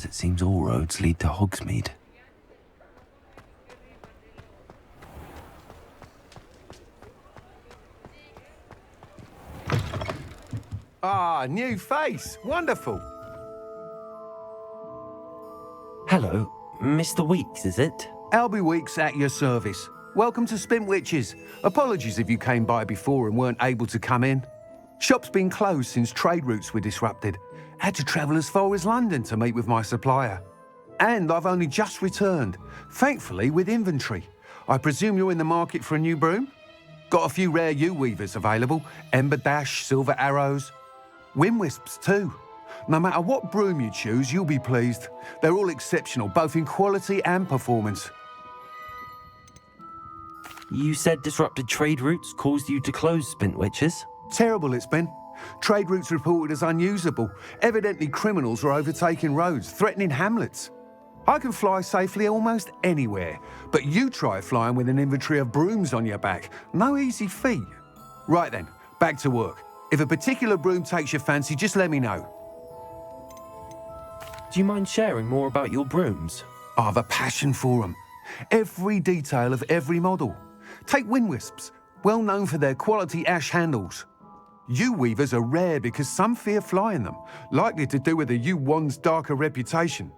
brooms, it seems all roads lead to Hogsmead. Ah, new face. Wonderful. Hello, Mr. Weeks, is it? Albie Weeks at your service. Welcome to Spintwitches. Apologies if you came by before and weren't able to come in. Shop's been closed since trade routes were disrupted. Had to travel as far as London to meet with my supplier. And I've only just returned, thankfully with inventory. I presume you're in the market for a new broom? Got a few rare U-weavers available. Ember Dash, Silver Arrows. Wind Wisps too. No matter what broom you choose, you'll be pleased. They're all exceptional, both in quality and performance. You said disrupted trade routes caused you to close Spintwitches? Terrible it's been. Trade routes reported as unusable. Evidently criminals are overtaking roads, threatening hamlets. I can fly safely almost anywhere, but you try flying with an inventory of brooms on your back. No easy feat. Right then, back to work. If a particular broom takes your fancy, just let me know. Do you mind sharing more about your brooms? I have a passion for them. Every detail of every model. Take Wind Wisps, well known for their quality ash handles. U-weavers are rare because some fear flying them, likely to do with the U-wand's darker reputation.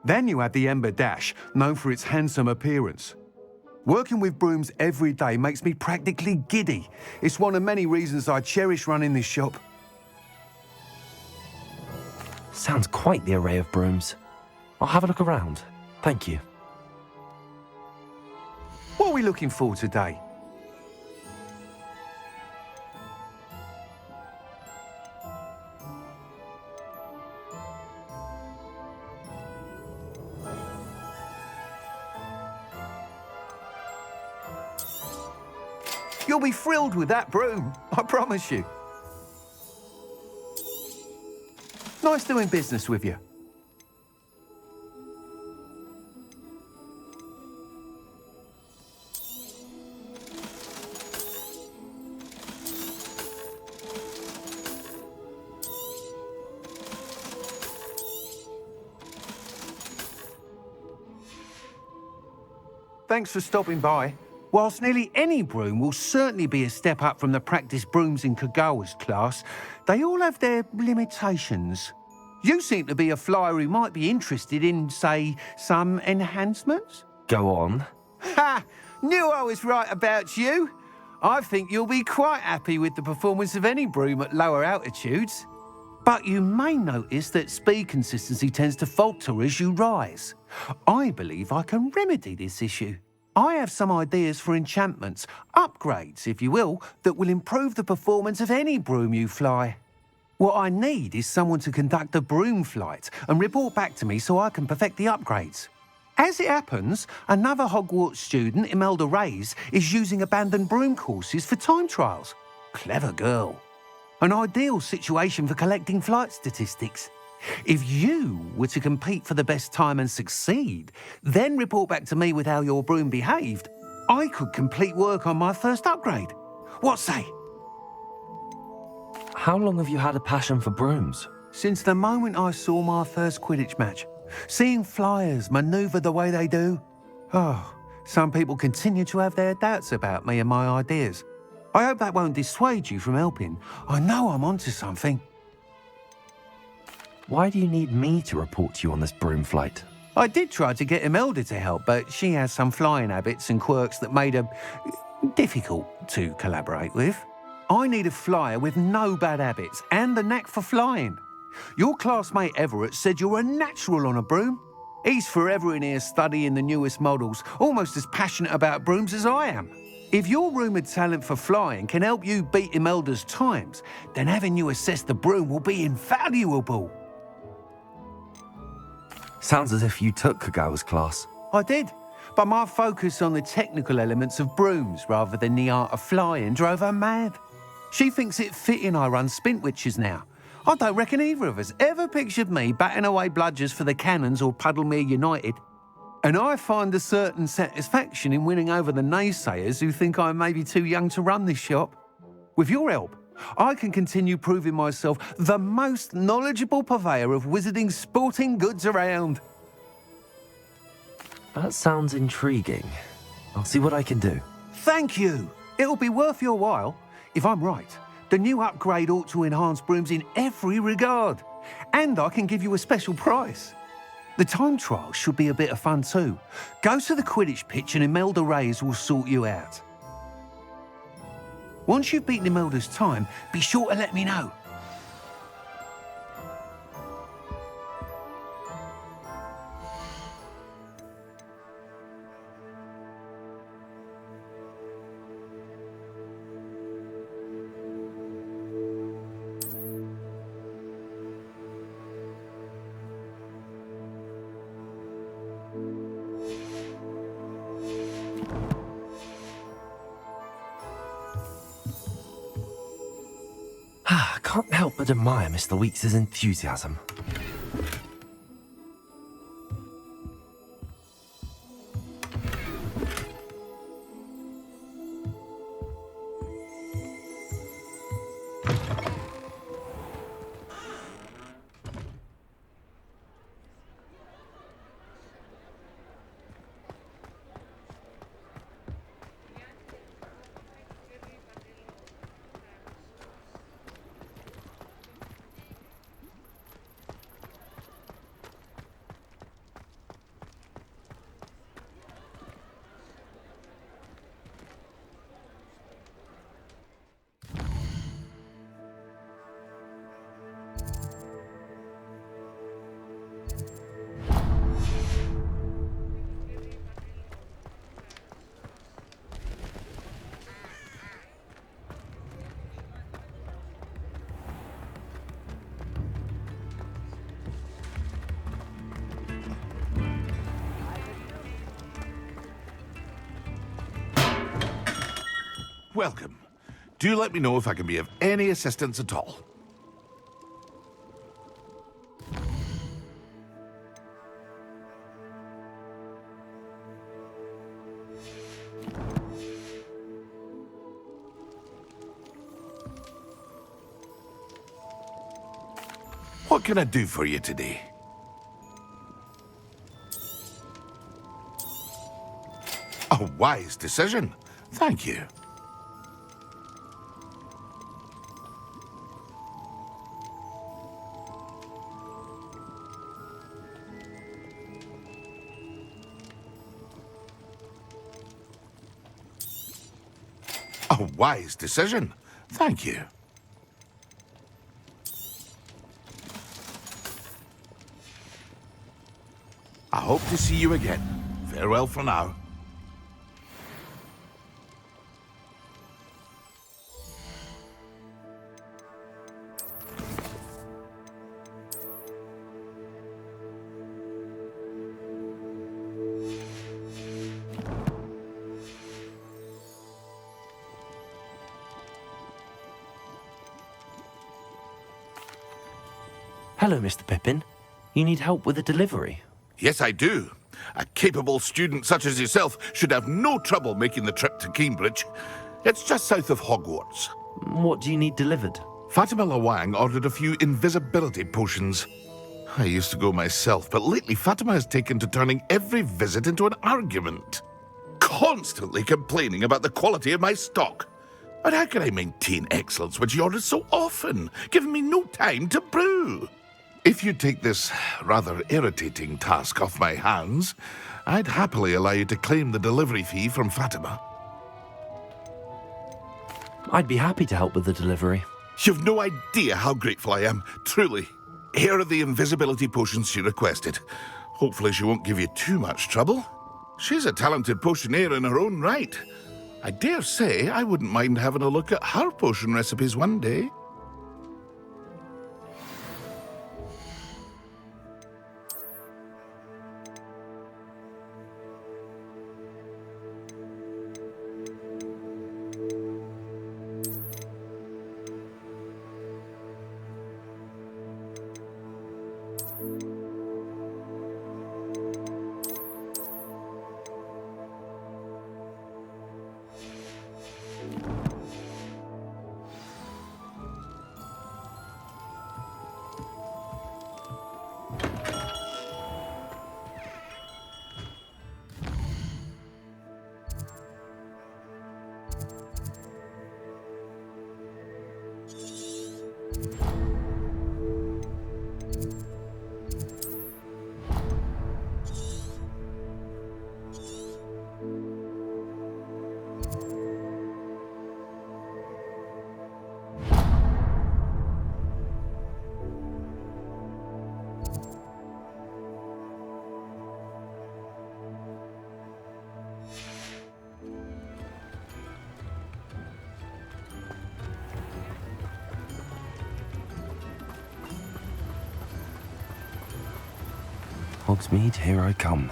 Then you have the Ember Dash, known for its handsome appearance. Working with brooms every day makes me practically giddy. It's one of many reasons I cherish running this shop. Sounds quite the array of brooms. I'll have a look around. Thank you. What are we looking for today? You'll be thrilled with that broom, I promise you. Nice doing business with you. Thanks for stopping by. Whilst nearly any broom will certainly be a step up from the practice brooms in Kagawa's class, they all have their limitations. You seem to be a flyer who might be interested in, say, some enhancements? Go on. Ha! Knew I was right about you. I think you'll be quite happy with the performance of any broom at lower altitudes. But you may notice that speed consistency tends to falter as you rise. I believe I can remedy this issue. I have some ideas for enchantments, upgrades, if you will, that will improve the performance of any broom you fly. What I need is someone to conduct a broom flight and report back to me so I can perfect the upgrades. As it happens, another Hogwarts student, Imelda Reyes, is using abandoned broom courses for time trials. Clever girl. An ideal situation for collecting flight statistics. If you were to compete for the best time and succeed, then report back to me with how your broom behaved, I could complete work on my first upgrade. What say? How long have you had a passion for brooms? Since the moment I saw my first Quidditch match. Seeing flyers manoeuvre the way they do. Oh, some people continue to have their doubts about me and my ideas. I hope that won't dissuade you from helping. I know I'm onto something. Why do you need me to report to you on this broom flight? I did try to get Imelda to help, but she has some flying habits and quirks that made her difficult to collaborate with. I need a flyer with no bad habits and the knack for flying. Your classmate Everett said you're a natural on a broom. He's forever in here studying the newest models, almost as passionate about brooms as I am. If your rumoured talent for flying can help you beat Imelda's times, then having you assess the broom will be invaluable. Sounds as if you took Kagawa's class. I did, but my focus on the technical elements of brooms rather than the art of flying drove her mad. She thinks it fitting I run Spintwitches now. I don't reckon either of us ever pictured me batting away bludgers for the Cannons or Puddlemere United. And I find a certain satisfaction in winning over the naysayers who think I may be too young to run this shop. With your help, I can continue proving myself the most knowledgeable purveyor of wizarding sporting goods around. That sounds intriguing. I'll see what I can do. Thank you. It'll be worth your while. If I'm right, the new upgrade ought to enhance brooms in every regard. And I can give you a special price. The time trial should be a bit of fun too. Go to the Quidditch pitch and Imelda Reyes will sort you out. Once you've beaten Imelda's time, be sure to let me know. I can't help but admire Mr. Weeks' enthusiasm. Welcome. Do let me know if I can be of any assistance at all. What can I do for you today? A wise decision. Thank you. A wise decision. Thank you. I hope to see you again. Farewell for now. Hello, Mr. Pippin. You need help with a delivery? Yes, I do. A capable student such as yourself should have no trouble making the trip to Keenbridge. It's just south of Hogwarts. What do you need delivered? Fatimah Lawang ordered a few invisibility potions. I used to go myself, but lately Fatimah has taken to turning every visit into an argument. Constantly complaining about the quality of my stock. But how can I maintain excellence when she orders so often, giving me no time to brew? If you take this rather irritating task off my hands, I'd happily allow you to claim the delivery fee from Fatimah. I'd be happy to help with the delivery. You've no idea how grateful I am, truly. Here are the invisibility potions she requested. Hopefully she won't give you too much trouble. She's a talented potioneer in her own right. I dare say I wouldn't mind having a look at her potion recipes one day. Hogsmead, here I come.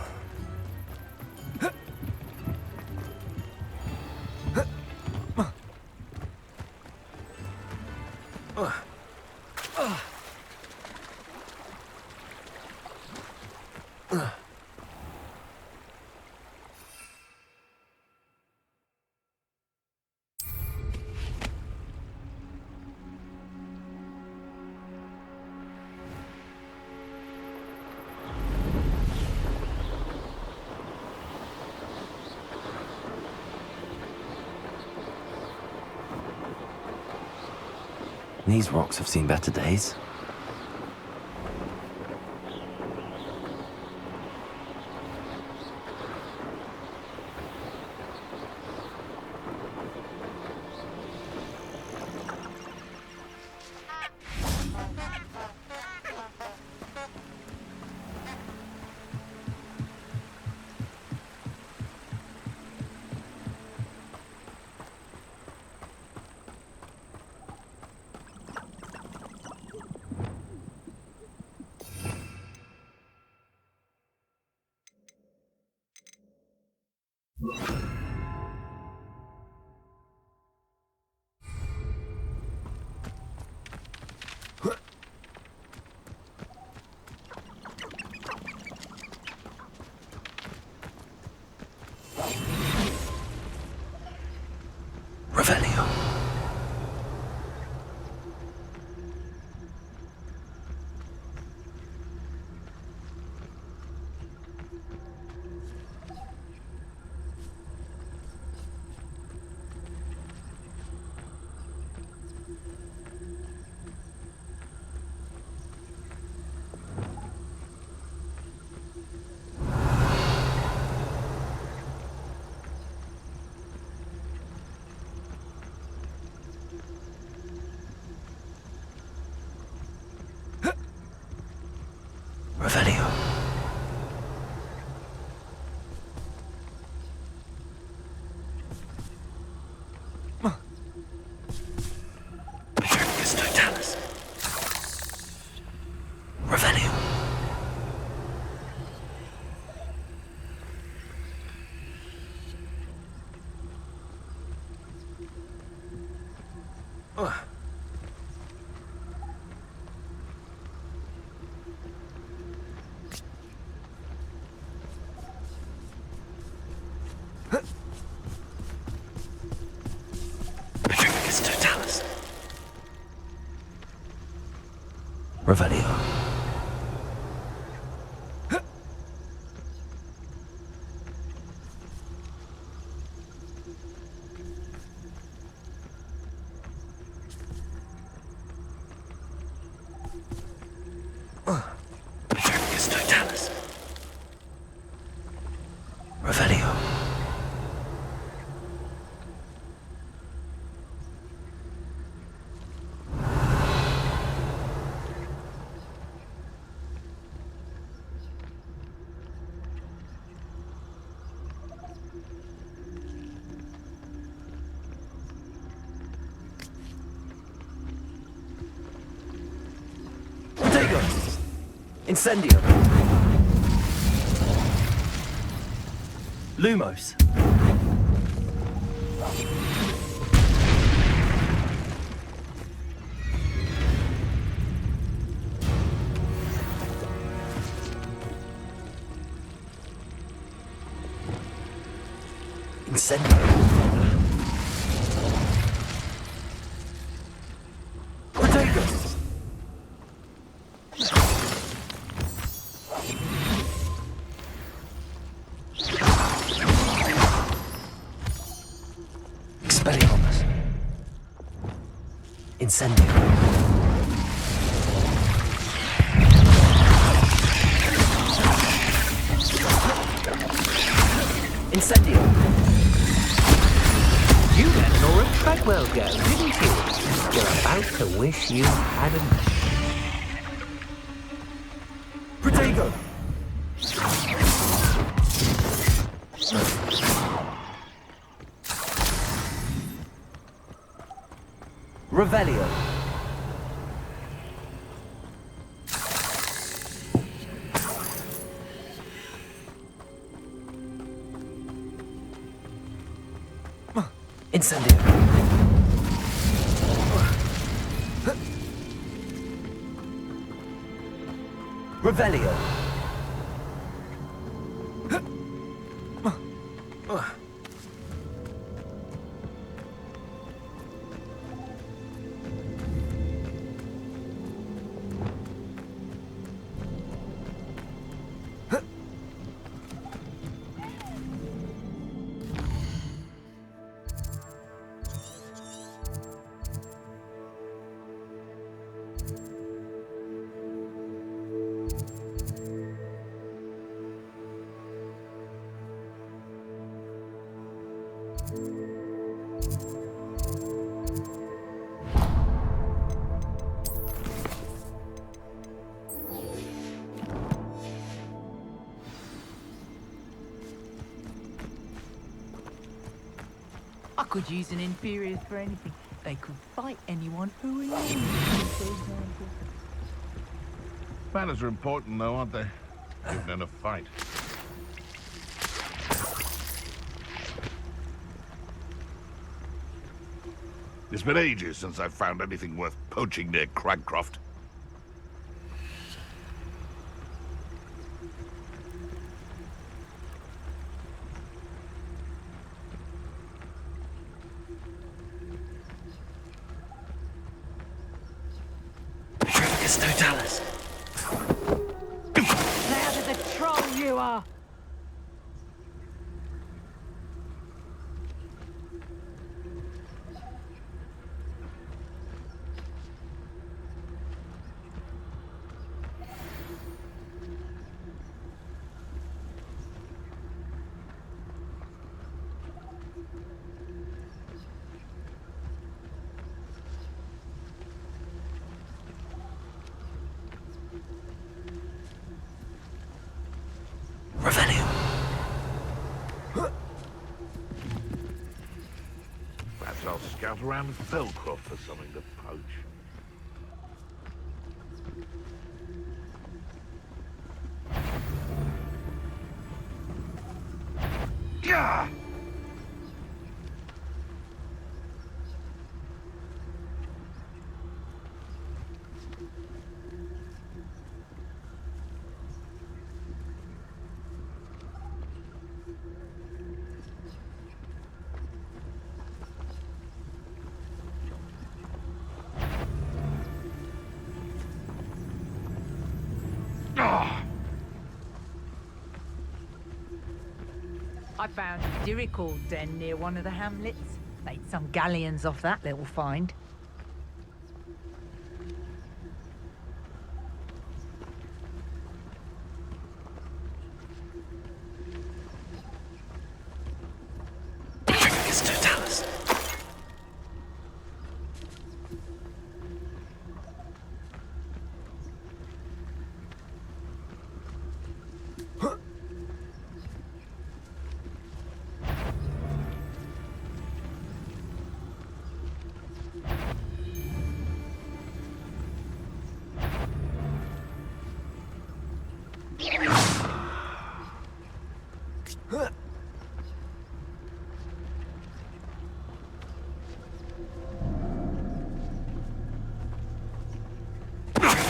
These rocks have seen better days. Revelio. Revelio. Revelio. Revelio. Revelio. Incendio. Lumos. Incendio. Protagus. Incendio. Incendio. You let Nora Treadwell go, didn't you? You're about to wish you hadn't. Protego. Revelio. Incendio. Revelio. I could use an inferior for anything. They could fight anyone who is. Manners are important, though, aren't they? Even in a fight. It's been ages since I've found anything worth poaching near Cragcroft. Totalis. Louder the troll you are! Perhaps I'll scout around Fellcroft for something to poach. Gah! I found a Dirical den near one of the hamlets. Made some galleons off that little find. It's Totalis.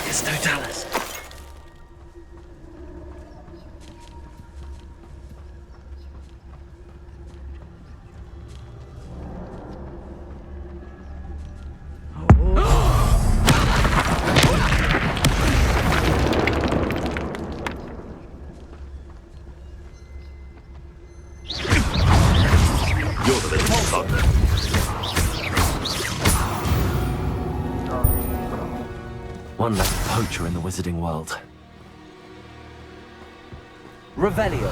It's Totalis. You're the little bug. One less poacher in the wizarding world. Revelio.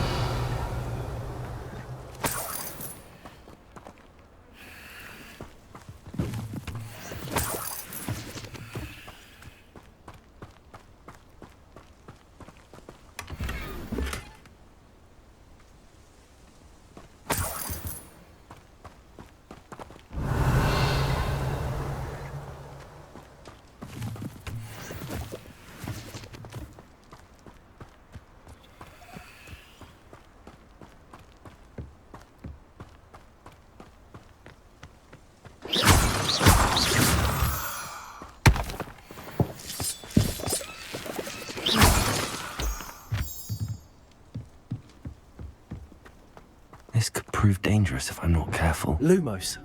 This could prove dangerous if I'm not careful. Lumos.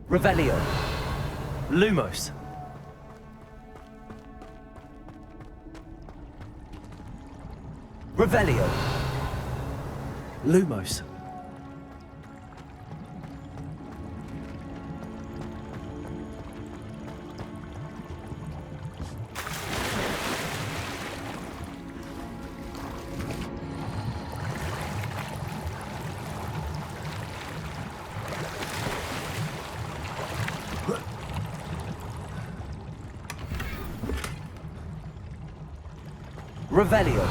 Revelio. Lumos. Revelio. Lumos. Revelio.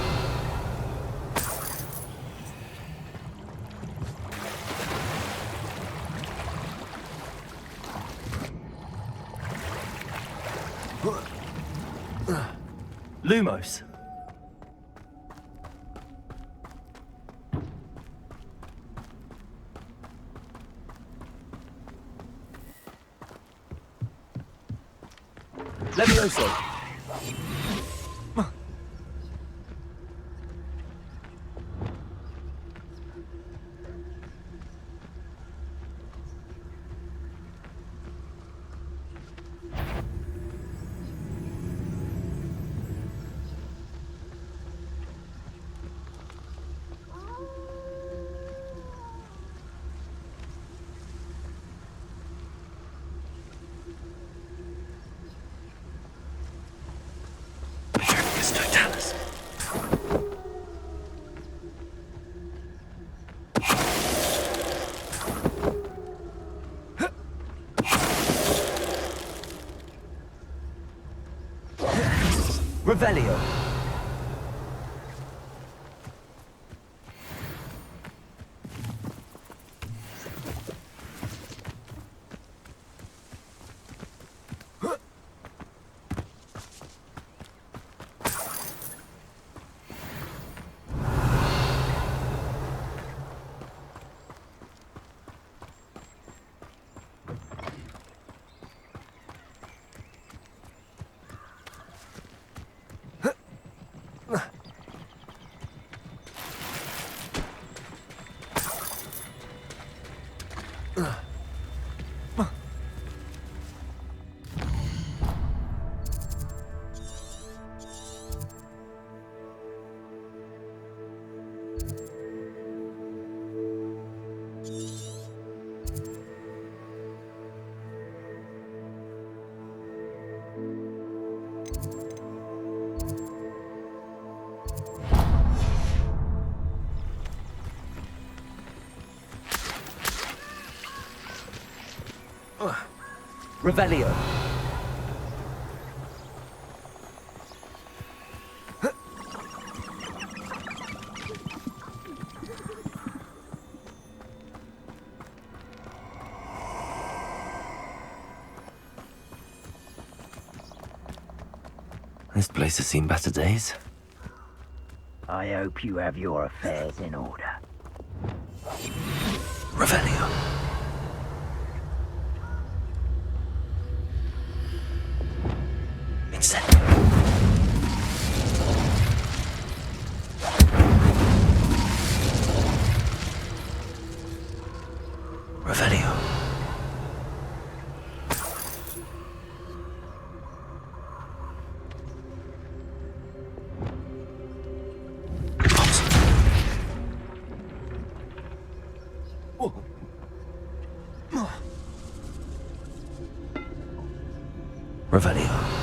Lumos. Levioso. Revelio. Revelio. This place has seen better days. I hope you have your affairs in order. Revelio. Revelio. Revelio.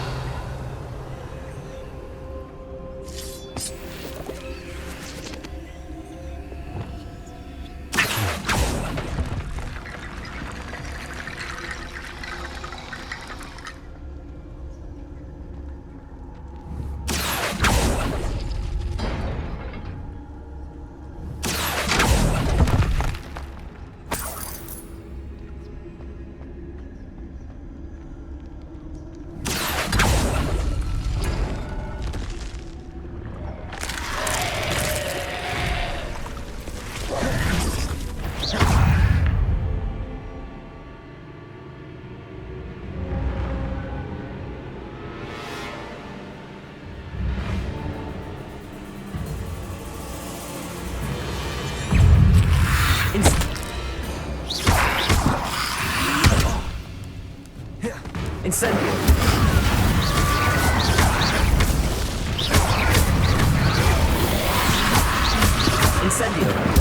Accio.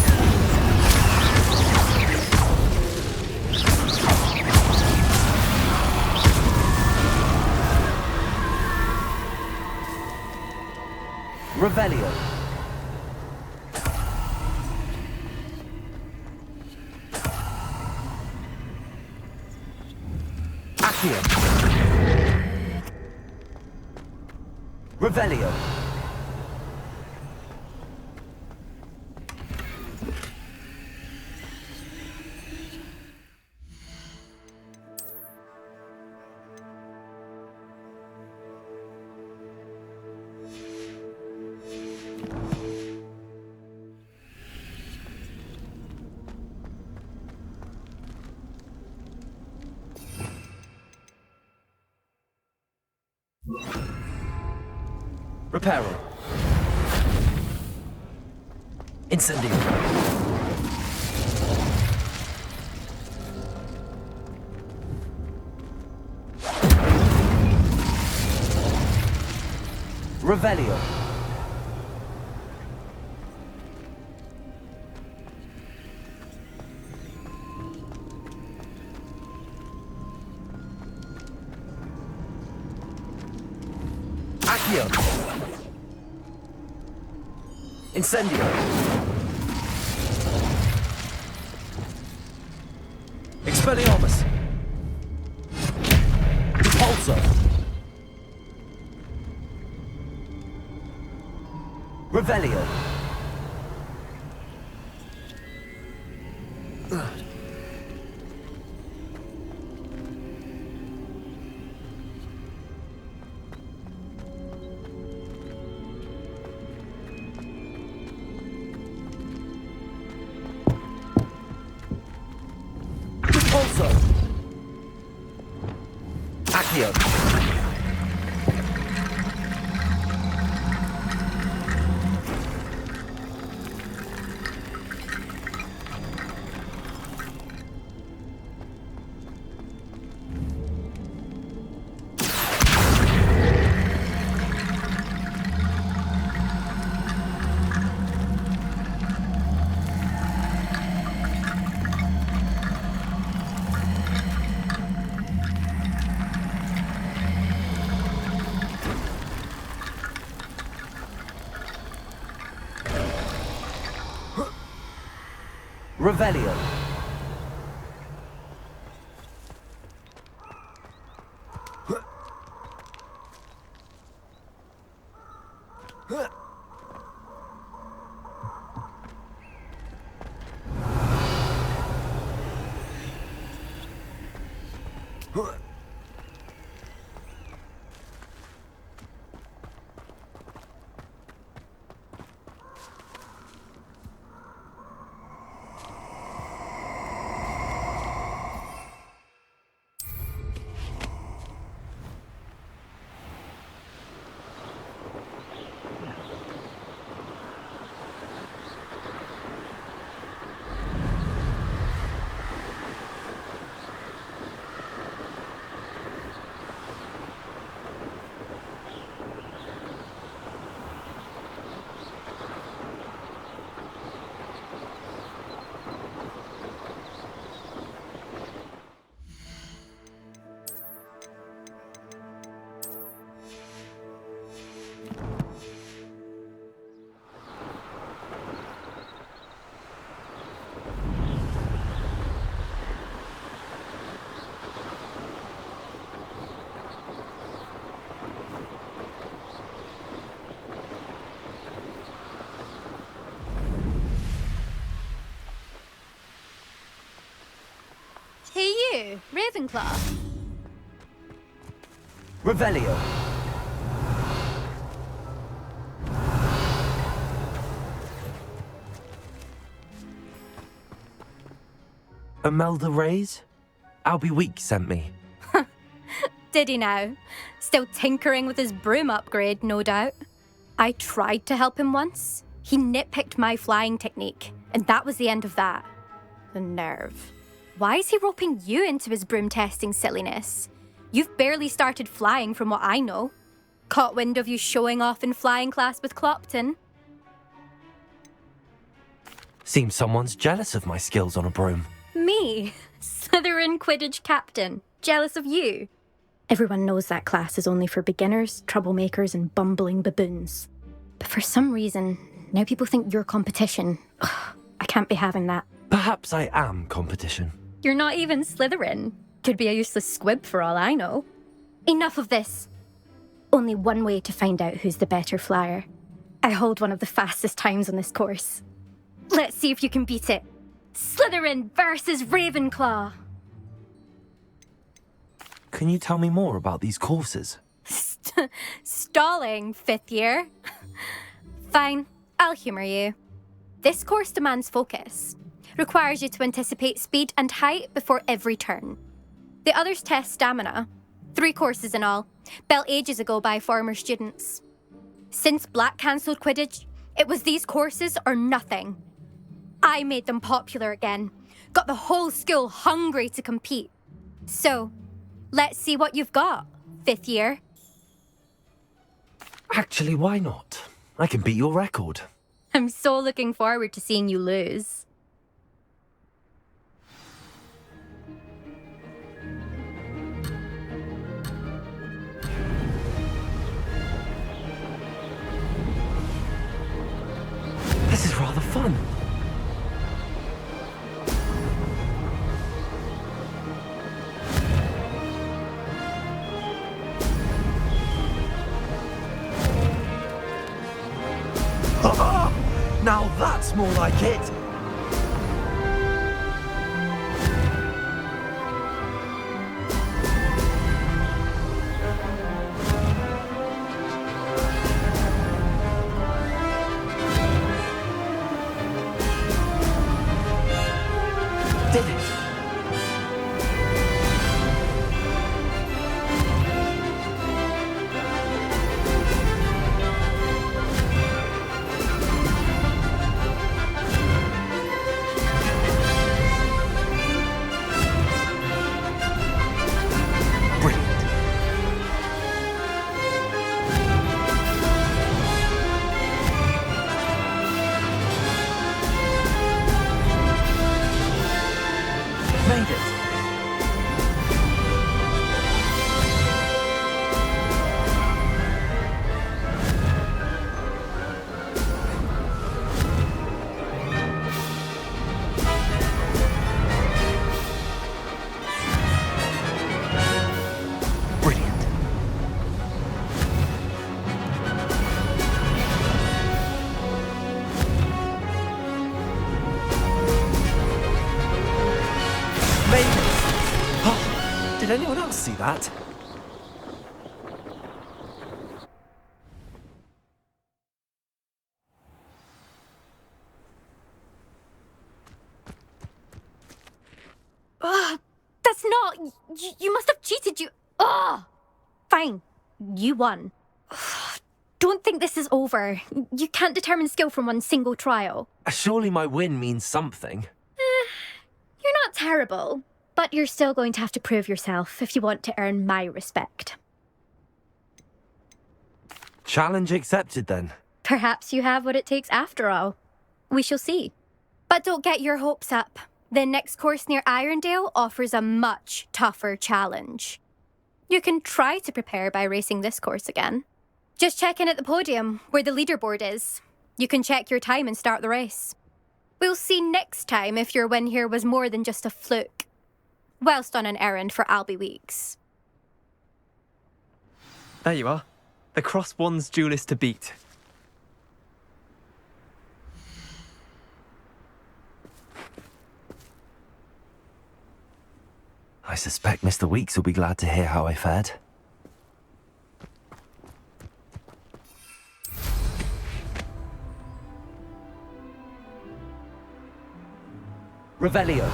Revelio. Accio. Revelio. Reparo. Incendio. Revelio. Accio. Incendio. Expelliarmus. Repulsor. Revelio. Repulsor. Accio. Revelio. Hey you, Ravenclaw. Revelio. Imelda Reyes? Albie Week sent me. Did he now? Still tinkering with his broom upgrade, no doubt. I tried to help him once. He nitpicked my flying technique, and that was the end of that. The nerve. Why is he roping you into his broom testing silliness? You've barely started flying from what I know. Caught wind of you showing off in flying class with Clopton. Seems someone's jealous of my skills on a broom. Me? Slytherin Quidditch captain. Jealous of you? Everyone knows that class is only for beginners, troublemakers, and bumbling baboons. But for some reason, now people think you're competition. Ugh, I can't be having that. Perhaps I am competition. You're not even Slytherin. Could be a useless squib for all I know. Enough of this. Only one way to find out who's the better flyer. I hold one of the fastest times on this course. Let's see if you can beat it. Slytherin versus Ravenclaw. Can you tell me more about these courses? Stalling, 5th year. Fine, I'll humour you. This course demands focus. Requires you to anticipate speed and height before every turn. The others test stamina. 3 courses in all, built ages ago by former students. Since Black cancelled Quidditch, it was these courses or nothing. I made them popular again. Got the whole school hungry to compete. So, let's see what you've got, 5th year. Actually, why not? I can beat your record. I'm so looking forward to seeing you lose. This is rather fun. Now that's more like it. Did it. Did anyone else see that? That's not... You must have cheated, you... Fine. You won. Don't think this is over. You can't determine skill from one single trial. Surely my win means something. You're not terrible, but you're still going to have to prove yourself if you want to earn my respect. Challenge accepted then. Perhaps you have what it takes after all. We shall see. But don't get your hopes up. The next course near Irondale offers a much tougher challenge. You can try to prepare by racing this course again. Just check in at the podium, where the leaderboard is. You can check your time and start the race. We'll see next time if your win here was more than just a fluke, whilst on an errand for Albie Weeks. There you are. The Cross Wands duelist to beat. I suspect Mr. Weeks will be glad to hear how I fared. Revelio.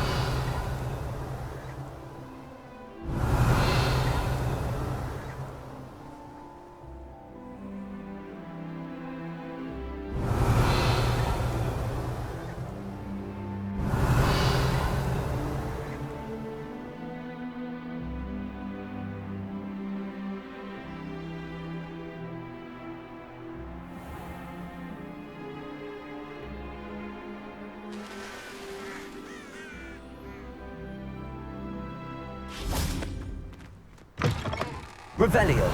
Revelio.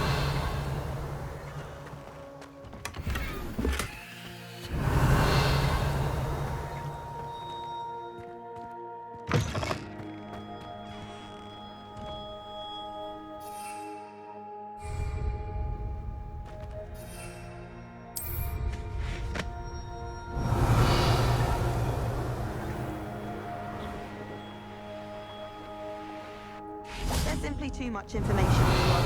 There's simply too much information in the world.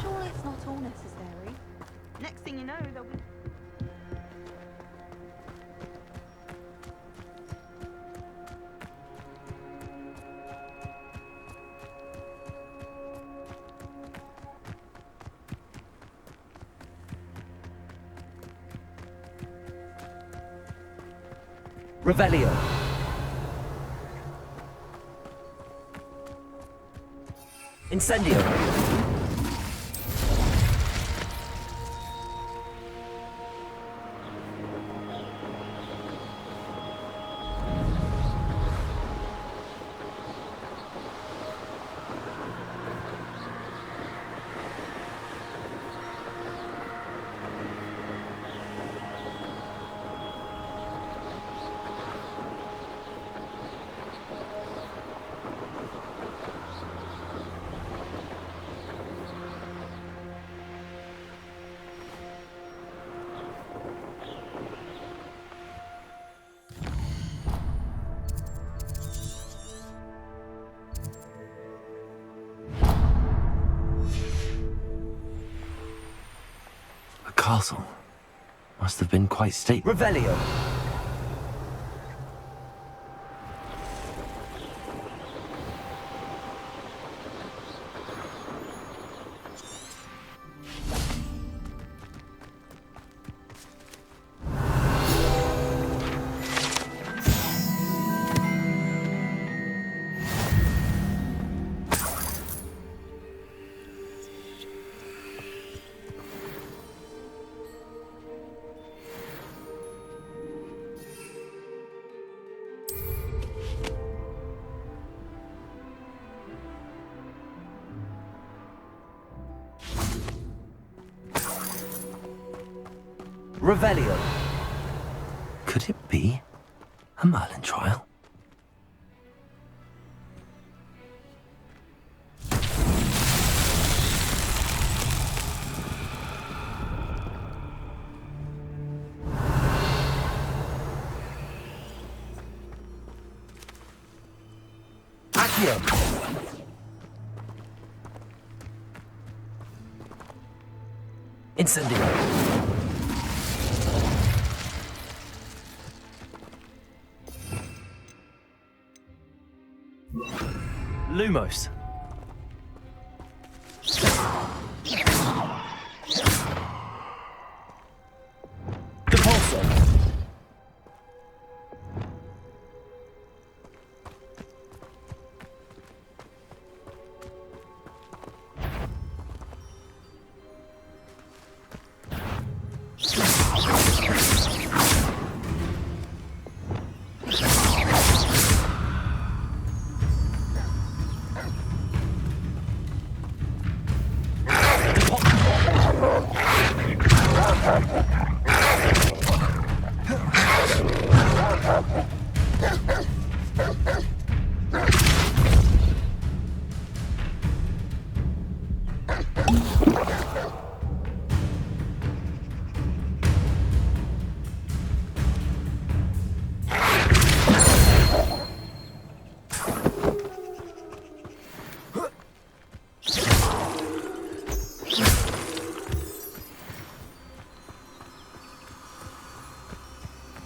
Surely it's not all necessary. Next thing you know, there'll be... Revelio. Incendio. The castle must have been quite stately. Revelio. Revelio. Could it be a Merlin trial? Accio. Incendio. Lumos. Depulso.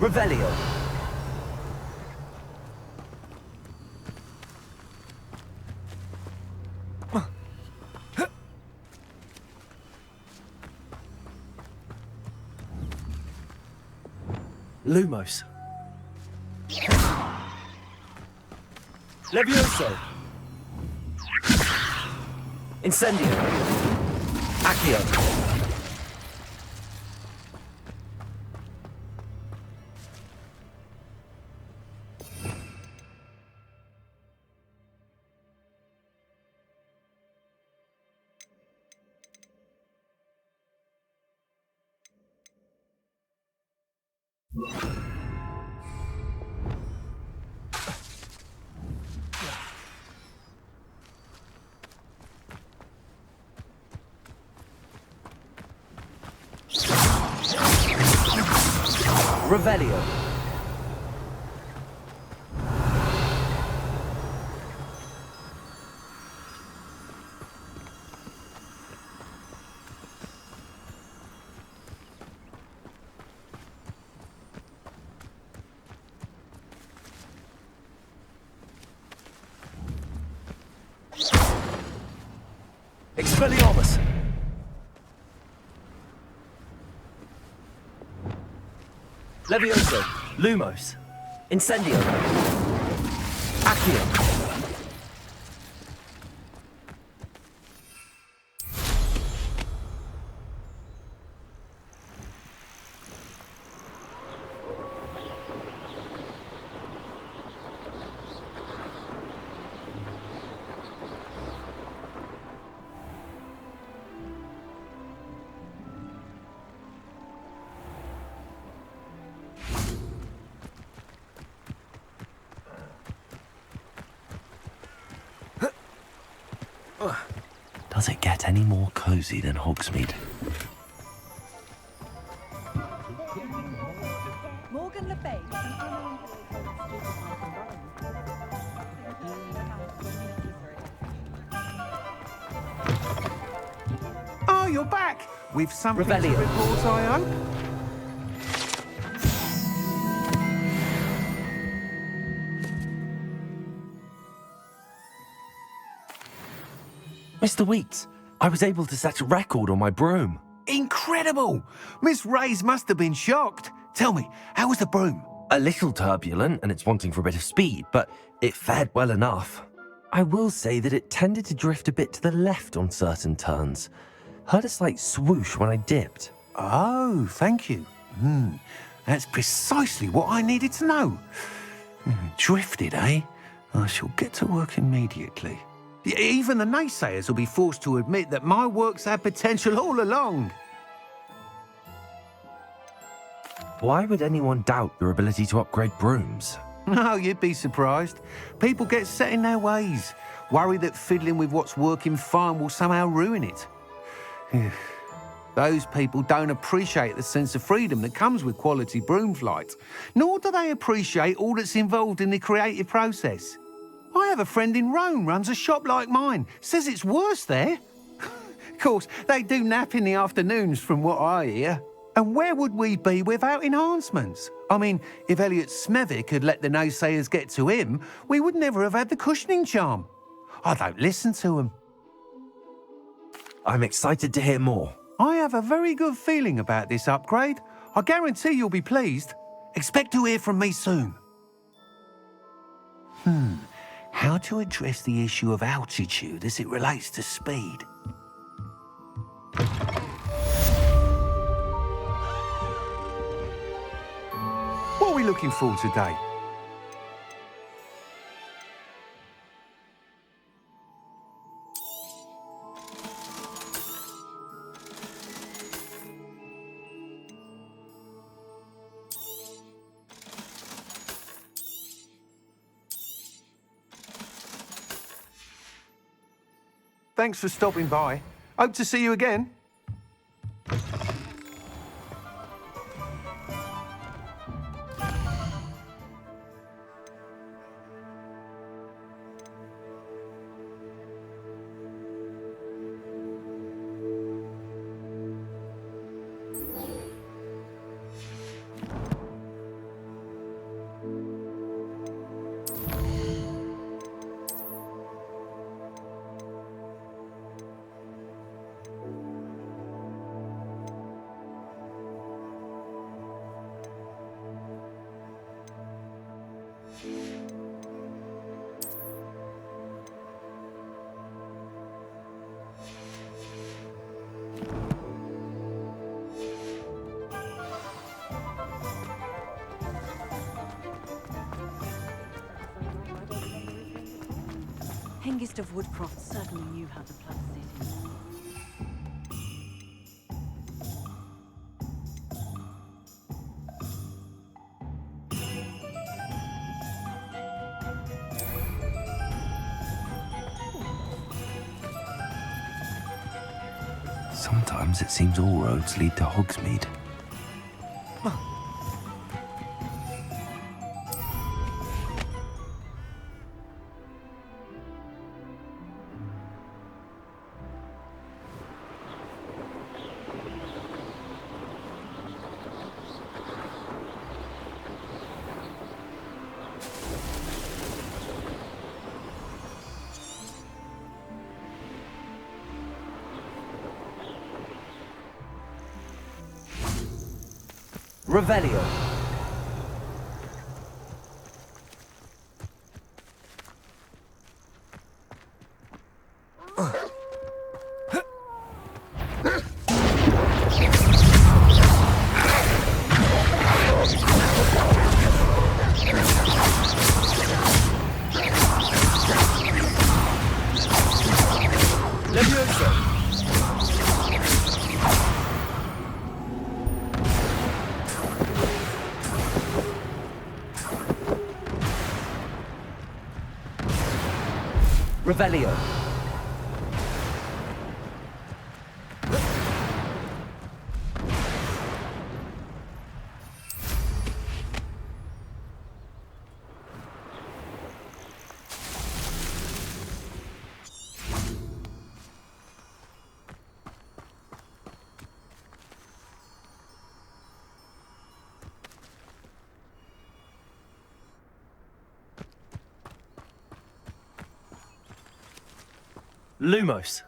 Revelio. Lumos. Levioso. Incendio. Accio. Revelio. Expelliarmus! Levioso! Lumos! Incendio. Accio! Does it get any more cozy than Hogsmead? Morgan Le Fay. Oh, you're back! With something to Revelio. report, I hope? Mr. Weeks, I was able to set a record on my broom. Incredible! Miss Reyes must have been shocked. Tell me, how was the broom? A little turbulent and it's wanting for a bit of speed, but it fared well enough. I will say that it tended to drift a bit to the left on certain turns. Heard a slight swoosh when I dipped. Oh, thank you. That's precisely what I needed to know. Drifted, eh? I shall get to work immediately. Even the naysayers will be forced to admit that my work's had potential all along. Why would anyone doubt your ability to upgrade brooms? No, you'd be surprised. People get set in their ways, worry that fiddling with what's working fine will somehow ruin it. Those people don't appreciate the sense of freedom that comes with quality broom flight, nor do they appreciate all that's involved in the creative process. I have a friend in Rome runs a shop like mine, says it's worse there. Of course, they do nap in the afternoons from what I hear. And where would we be without enhancements? I mean, if Elliot Smethwick had let the naysayers get to him, we would never have had the cushioning charm. I don't listen to them. I'm excited to hear more. I have a very good feeling about this upgrade. I guarantee you'll be pleased. Expect to hear from me soon. How to address the issue of altitude as it relates to speed? What are we looking for today? Thanks for stopping by. Hope to see you again. Hengist of Woodcroft certainly knew how to plant cities. Sometimes it seems all roads lead to Hogsmead. Revelio. Levioso. Revelio. Lumos.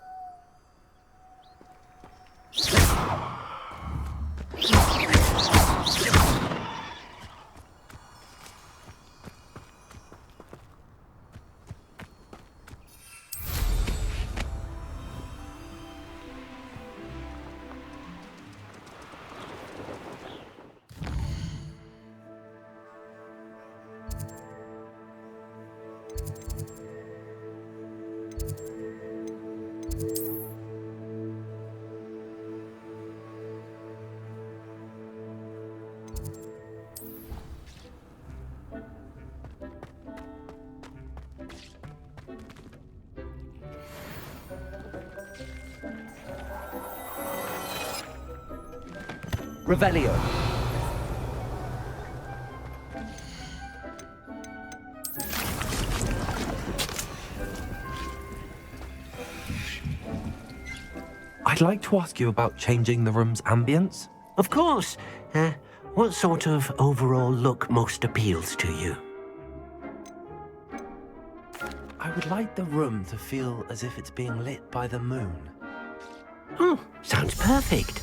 Revelio. I'd like to ask you about changing the room's ambience. Of course. What sort of overall look most appeals to you? I would like the room to feel as if it's being lit by the moon. Oh, sounds perfect.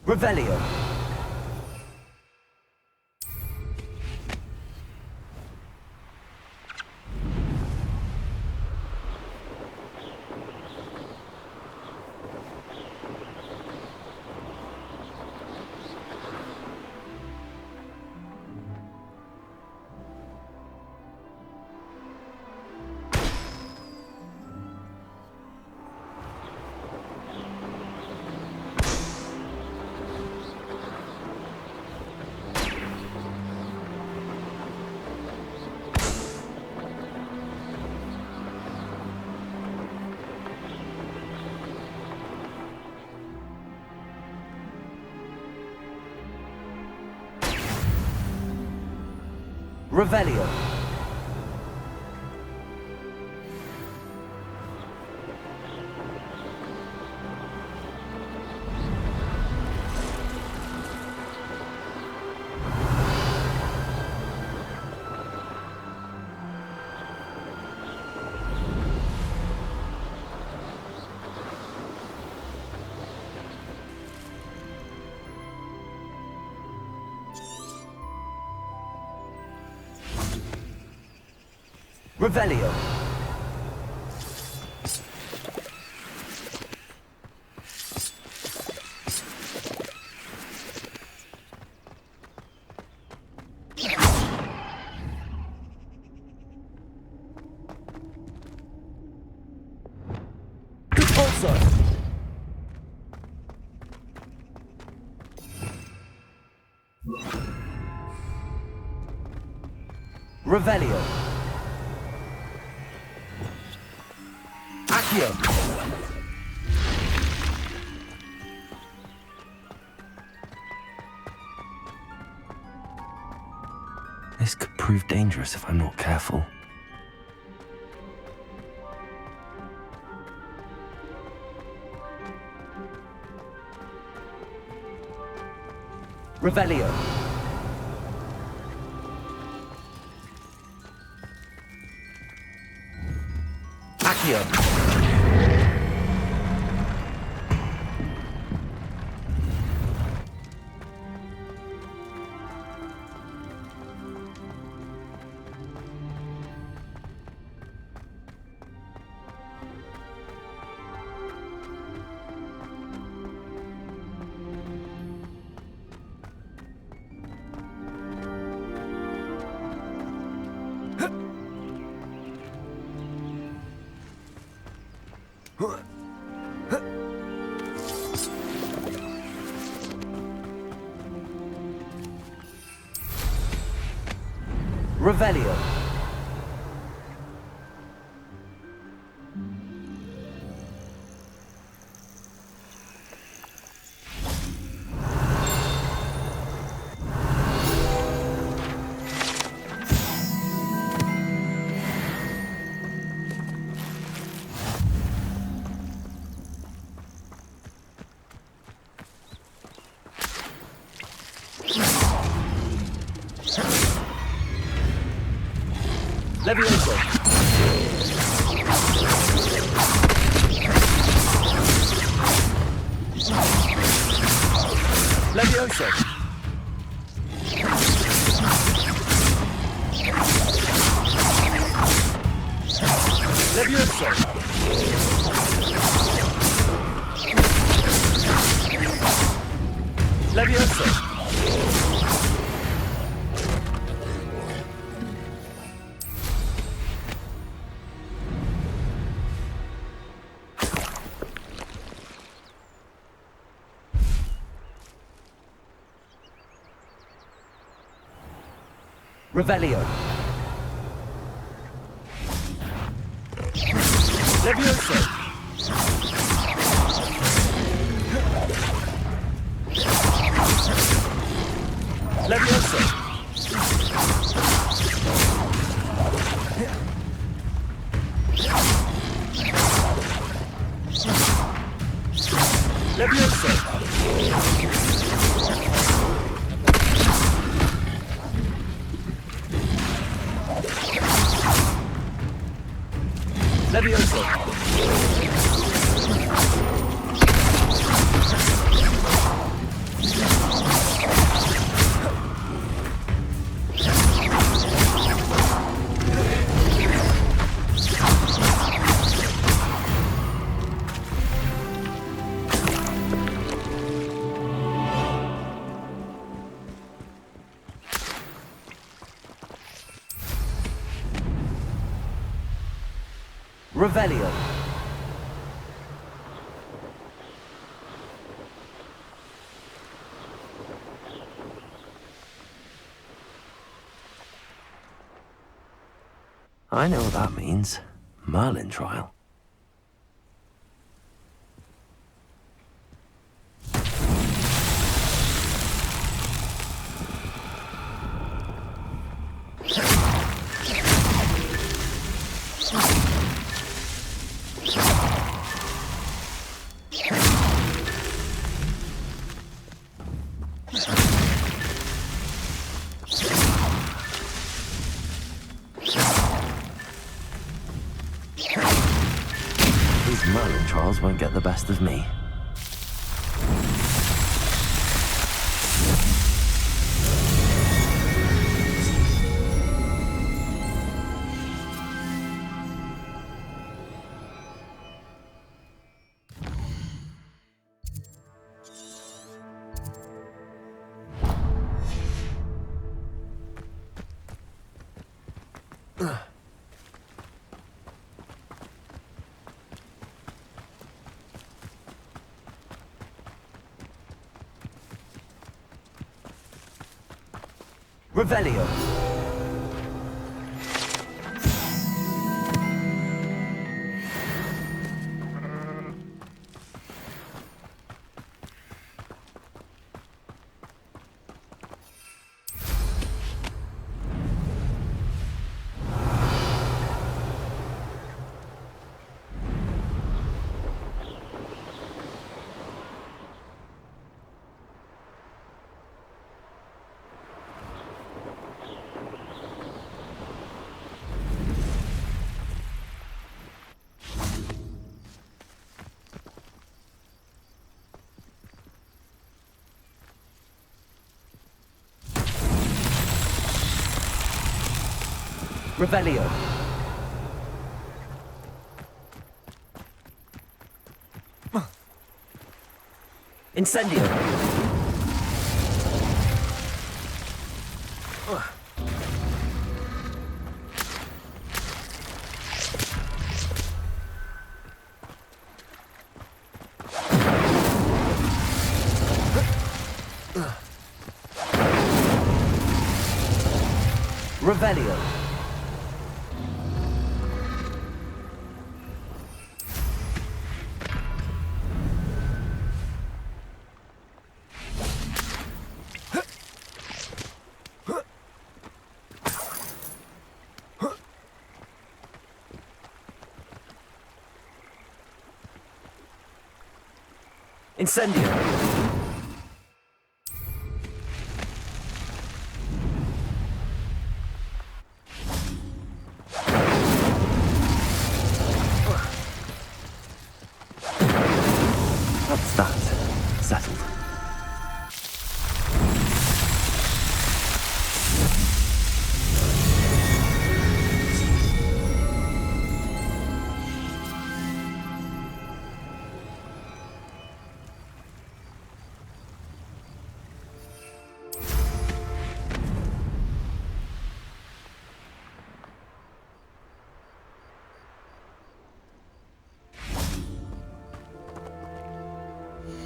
Revelio. Revelio. Revelio. Repulsor. Revelio. This could prove dangerous if I'm not careful. Revelio. Accio. Revelio. Levioso. Levioso. Levioso. Levioso. Revelio. Levioso. Levioso. Levioso. Levioso. Revelio. I know what that means. Merlin trial. best of me. Revelio. Revelio. Incendio. Revelio. Incendio. That's that. Settled.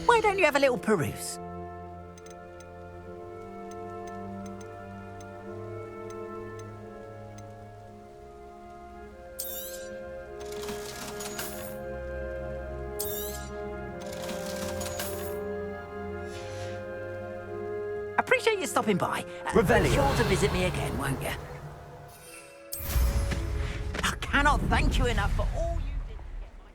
Why don't you have a little peruse? Appreciate you stopping by. Revelio. Sure to visit me again, won't you? I cannot thank you enough for all you did to get my...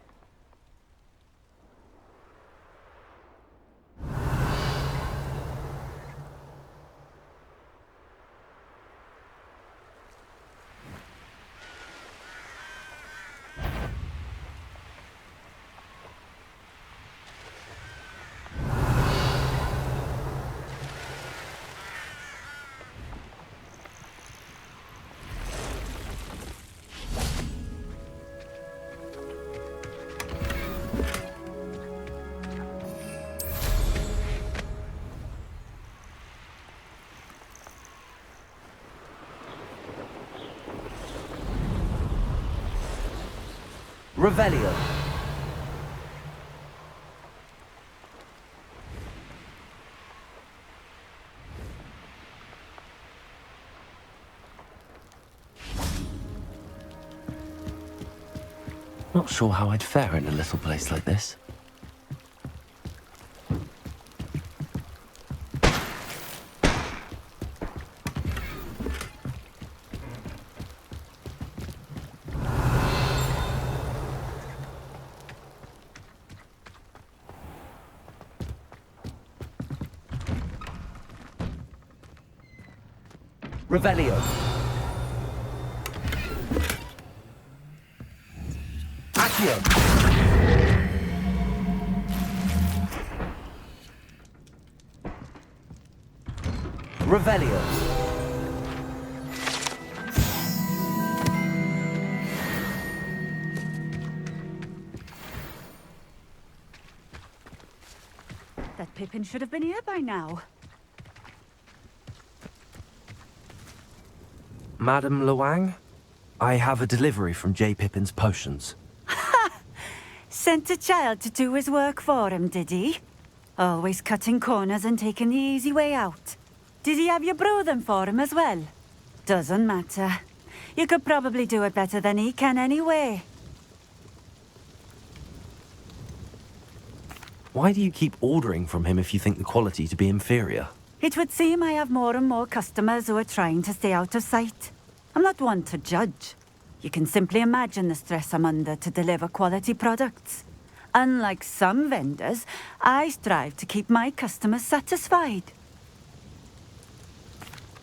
Revelio. Not sure how I'd fare in a little place like this. Revelio. Accio. Revelio. That Pippin should have been here by now. Madam Lawang, I have a delivery from J. Pippin's potions. Sent a child to do his work for him, did he? Always cutting corners and taking the easy way out. Did he have you brew them for him as well? Doesn't matter. You could probably do it better than he can anyway. Why do you keep ordering from him if you think the quality to be inferior? It would seem I have more and more customers who are trying to stay out of sight. I'm not one to judge. You can simply imagine the stress I'm under to deliver quality products. Unlike some vendors, I strive to keep my customers satisfied.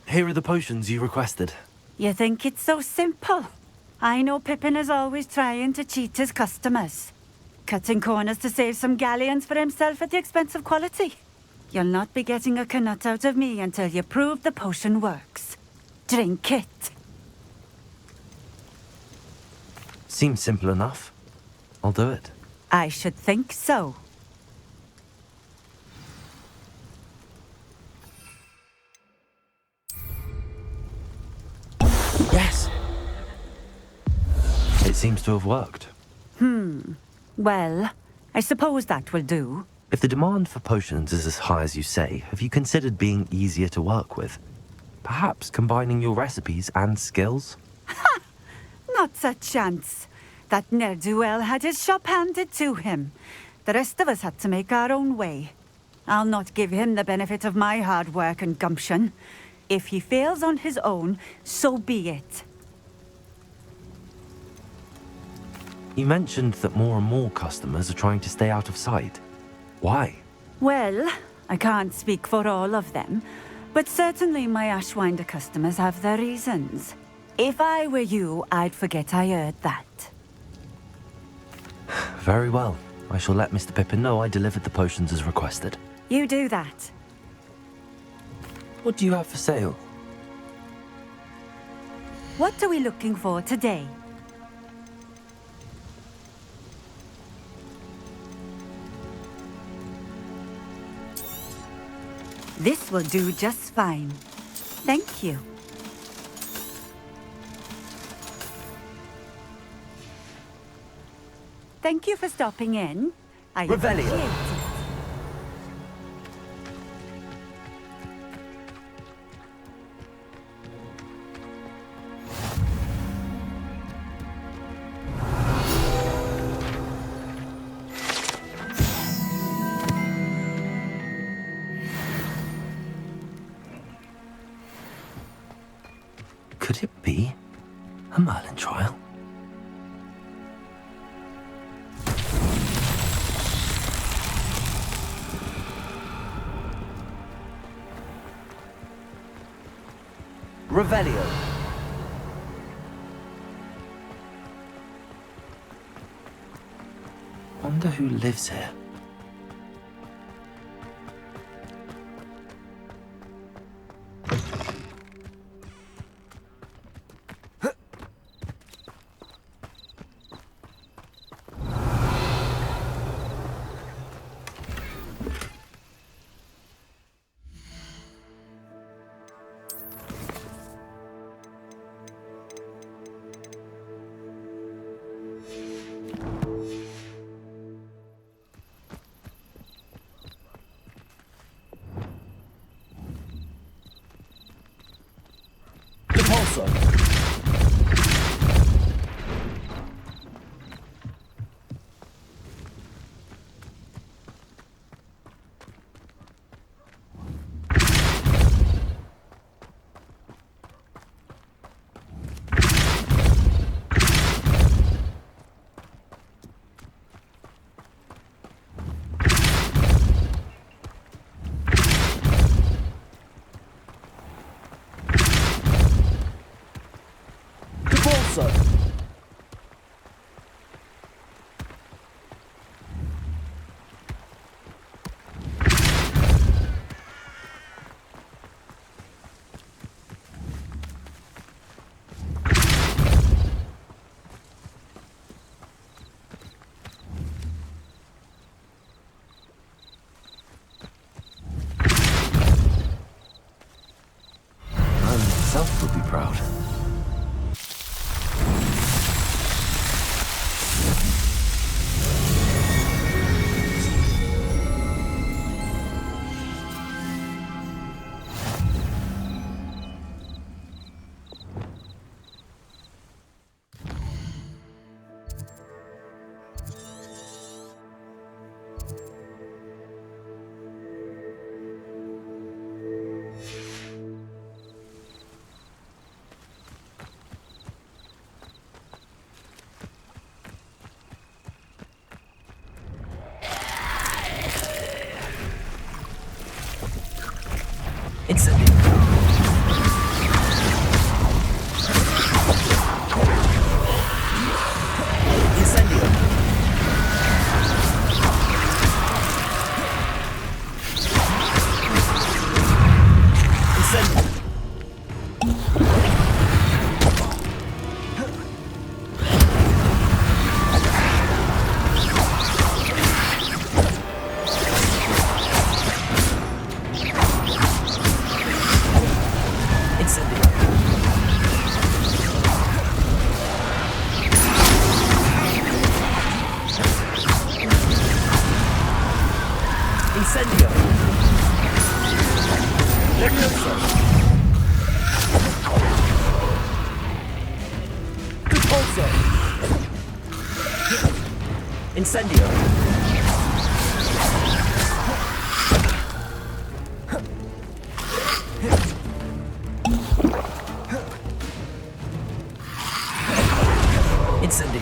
Here are the potions you requested. You think it's so simple? I know Pippin is always trying to cheat his customers. Cutting corners to save some galleons for himself at the expense of quality. You'll not be getting a canut out of me until you prove the potion works. Drink it. Seems simple enough. I'll do it. I should think so. Yes! It seems to have worked. Well, I suppose that will do. If the demand for potions is as high as you say, have you considered being easier to work with? Perhaps combining your recipes and skills? Not a chance. That ne'er-do-well had his shop handed to him. The rest of us had to make our own way. I'll not give him the benefit of my hard work and gumption. If he fails on his own, so be it. You mentioned that more and more customers are trying to stay out of sight. Why? Well, I can't speak for all of them, but certainly my Ashwinder customers have their reasons. If I were you, I'd forget I heard that. Very well. I shall let Mr. Pippin know I delivered the potions as requested. You do that. What do you have for sale? What are we looking for today? This will do just fine. Thank you. Thank you for stopping in. I Revelio. appreciate it. Could it be a Merlin trial? Revelio. Wonder who lives here. Incendio. Incendio. Incendio. Incendio. Levioso. Repulso. Incendio. Incendio.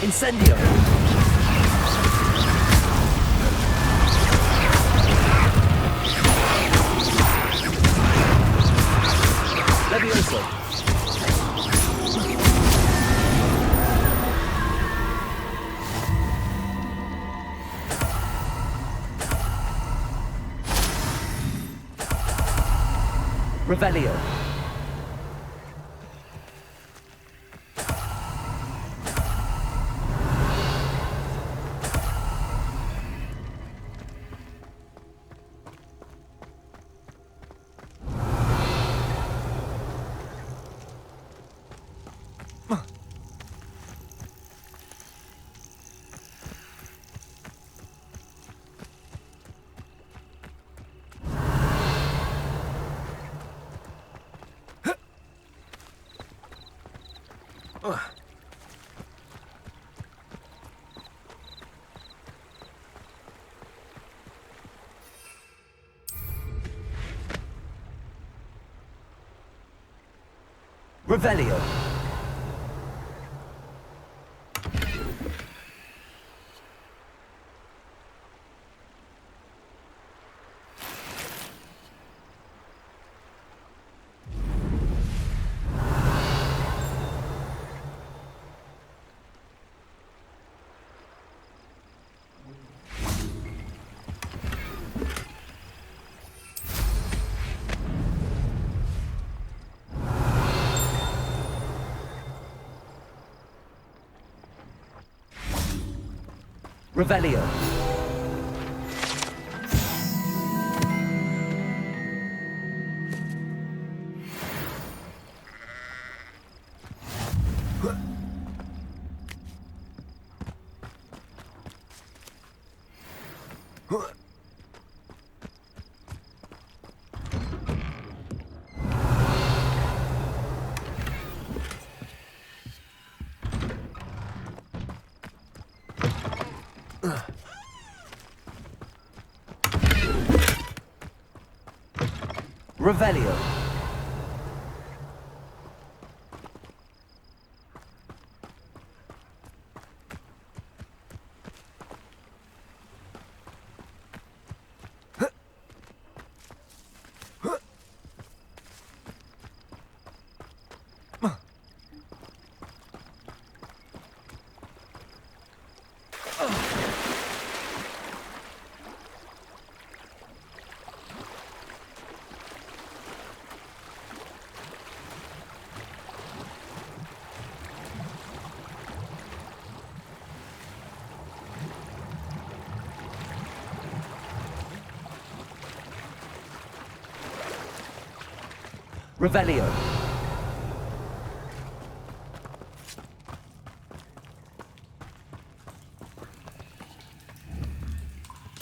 Incendio. Levioso. Revelio. Revelio. Revelio. Revelio. Revelio.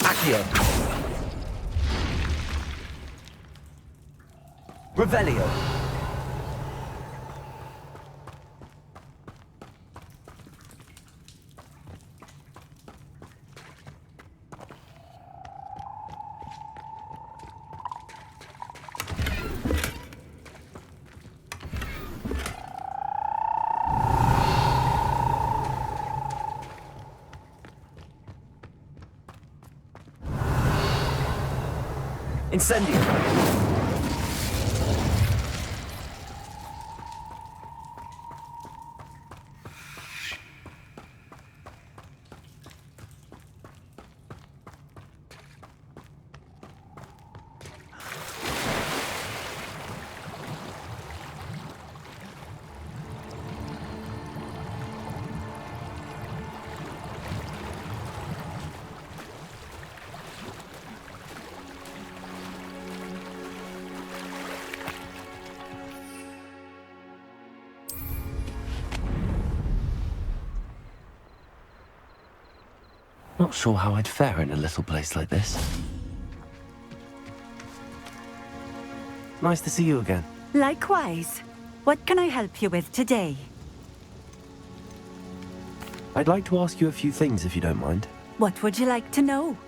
Accio. Revelio. Incendio. Not sure how I'd fare in a little place like this. Nice to see you again. Likewise. What can I help you with today? I'd like to ask you a few things if you don't mind. What would you like to know?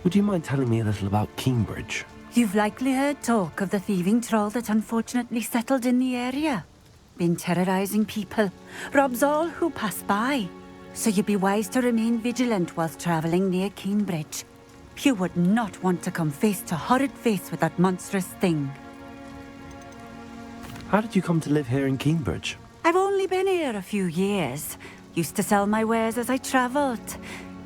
Would you mind telling me a little about Keenbridge? You've likely heard talk of the thieving troll that unfortunately settled in the area. Been terrorizing people, robs all who pass by. So you'd be wise to remain vigilant whilst traveling near Keenbridge. You would not want to come face to horrid face with that monstrous thing. How did you come to live here in Keenbridge? I've only been here a few years. Used to sell my wares as I travelled.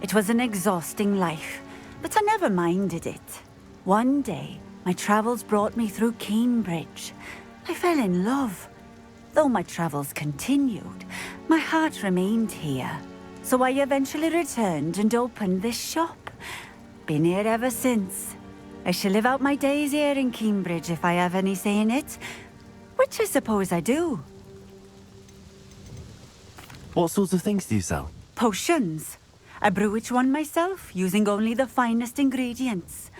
It was an exhausting life, but I never minded it. One day, my travels brought me through Keenbridge. I fell in love. Though my travels continued, my heart remained here. So I eventually returned and opened this shop. Been here ever since. I shall live out my days here in Keenbridge if I have any say in it, which I suppose I do. What sorts of things do you sell? Potions. I brew each one myself, using only the finest ingredients.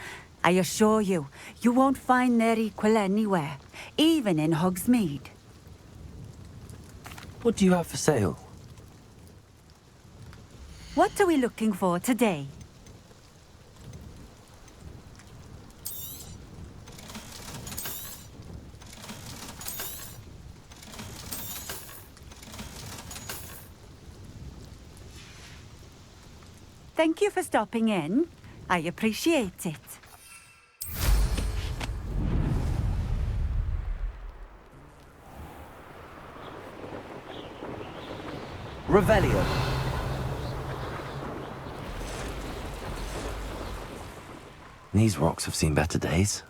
I assure you, you won't find their equal anywhere, even in Hogsmead. What do you have for sale? What are we looking for today? Thank you for stopping in. I appreciate it. Revelio. These rocks have seen better days.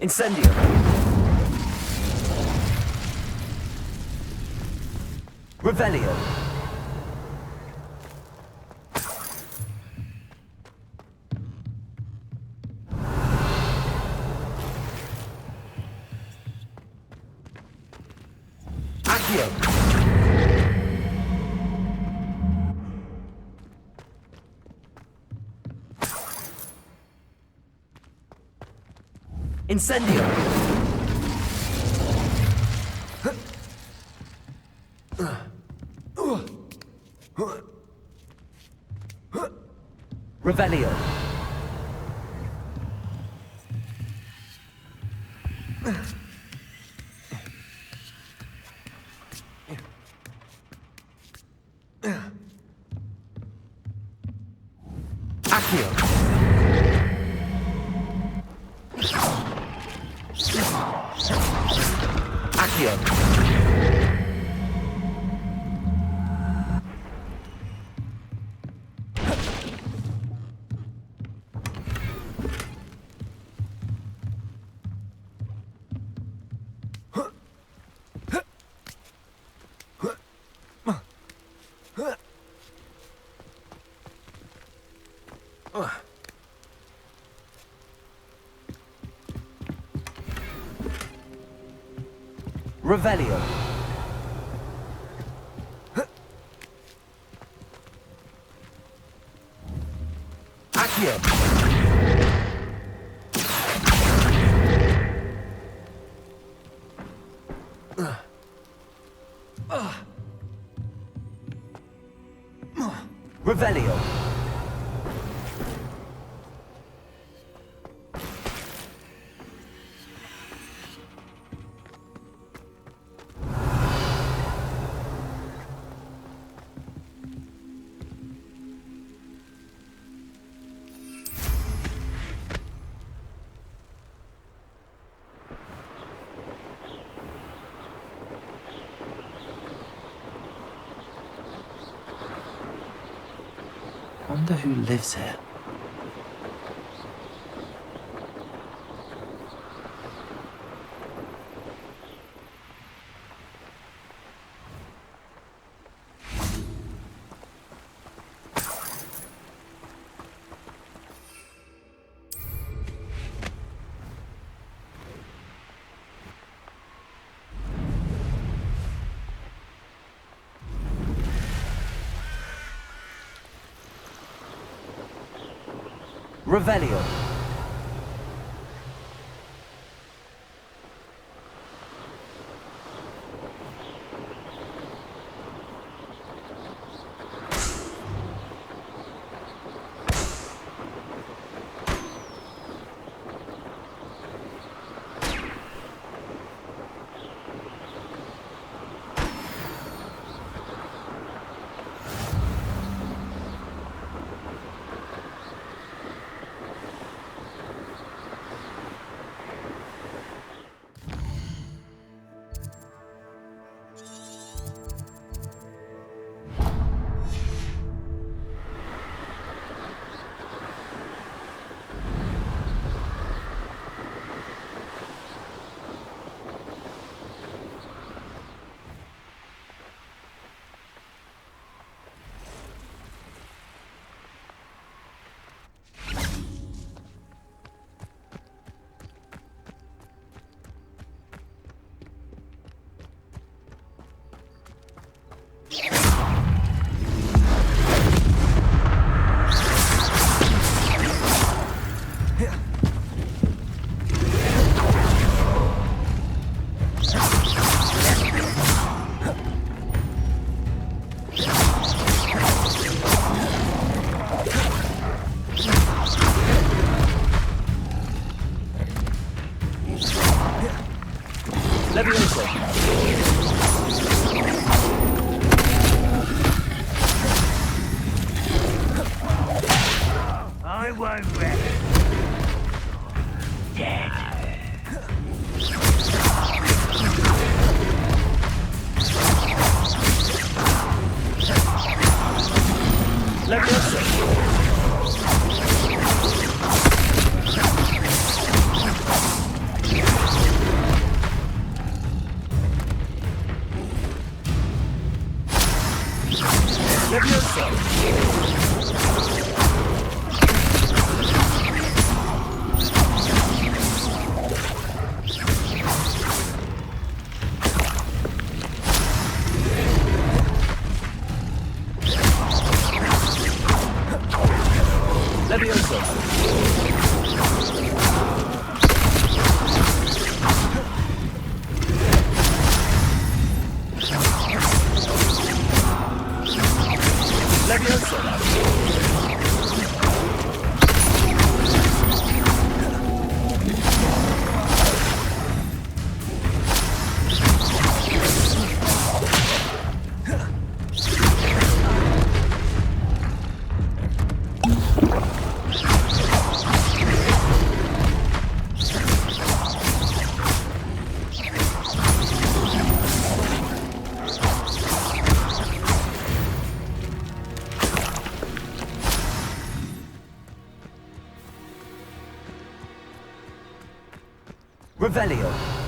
Incendio. Revelio. Accio. Incendio. Revelio. Accio. Accio. Revelio. Accio. Revelio. Wonder who lives here. Revelio. I won't rest. Dead. Revelio.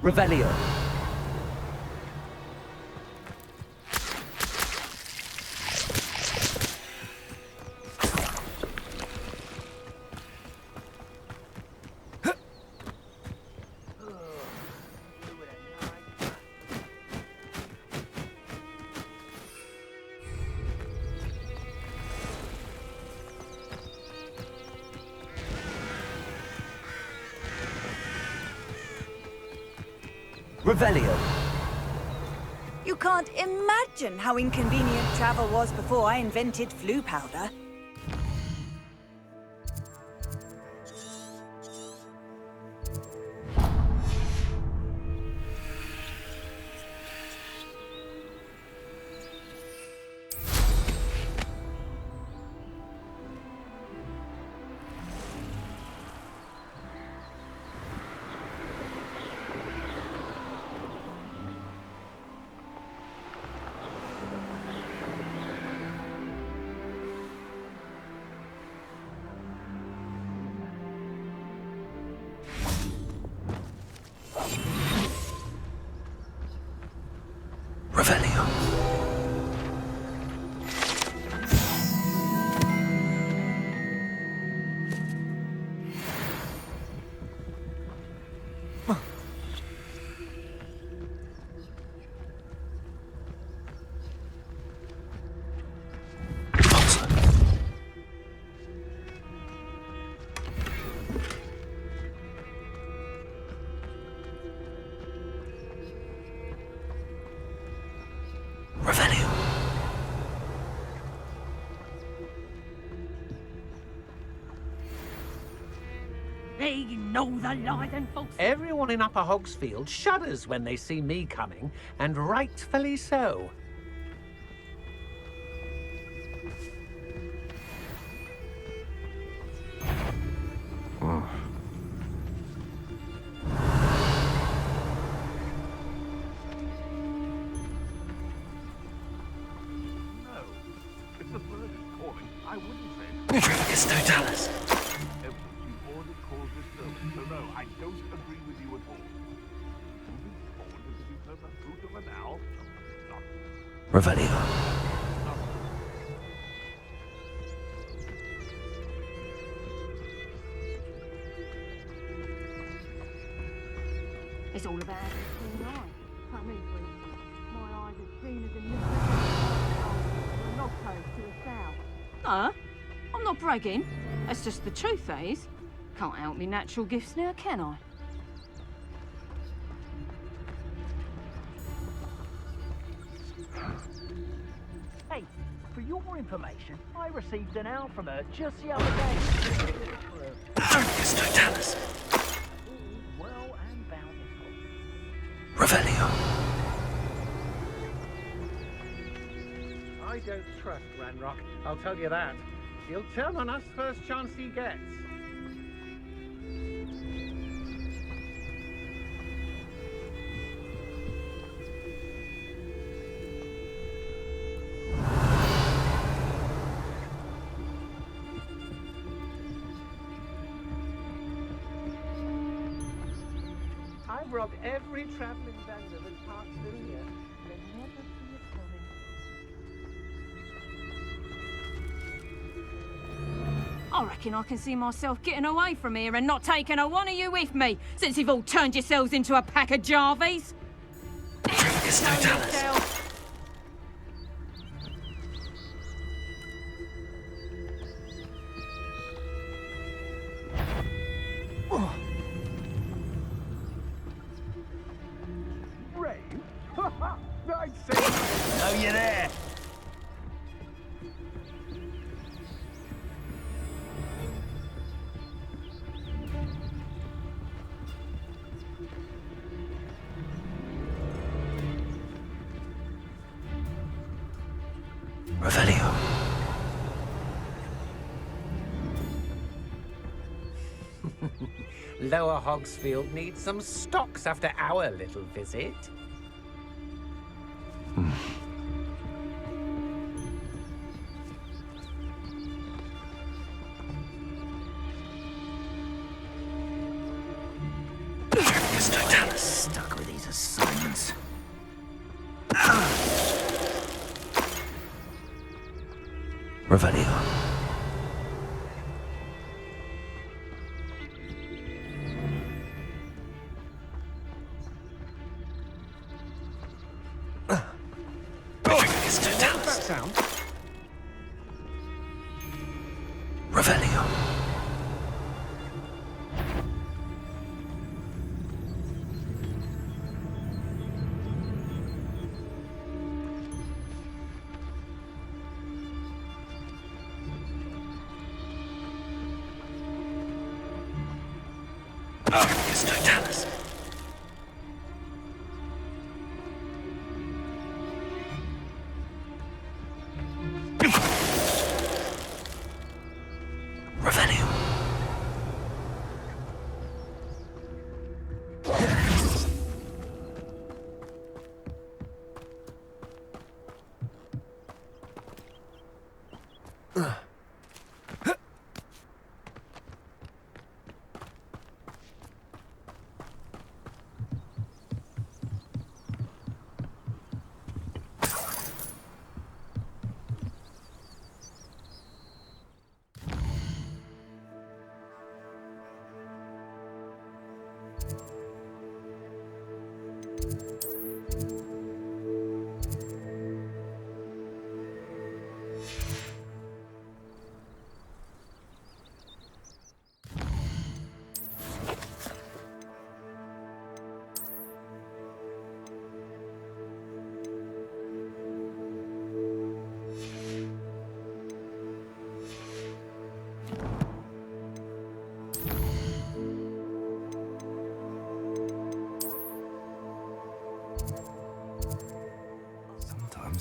Revelio. Revelio. You can't imagine how inconvenient travel was before I invented flu powder. They know the lies and false. Everyone in Upper Hogsfield shudders when they see me coming, and rightfully so. Revelio. It's all about it all night. I mean, my eyes are keen as a nose to a sow. No, I'm not bragging. That's just the truth, that is. Can't help me natural gifts now, can I? Hey, for your information, I received an owl from her just the other day. Focus, Totalis. Well and bountiful. Revelio. I don't trust Ranrock, I'll tell you that. He'll turn on us first chance he gets. I've robbed every traveling vendor that's passed through here. They'll never see it coming. I reckon I can see myself getting away from here and not taking a one of you with me, since you've all turned yourselves into a pack of Jarvies. Focus, Totalis. I'd say know you there. Revelio. Lower Hogsfield needs some stocks after our little visit. Stuck with these assignments. Revelio. What's that sound? Revelio.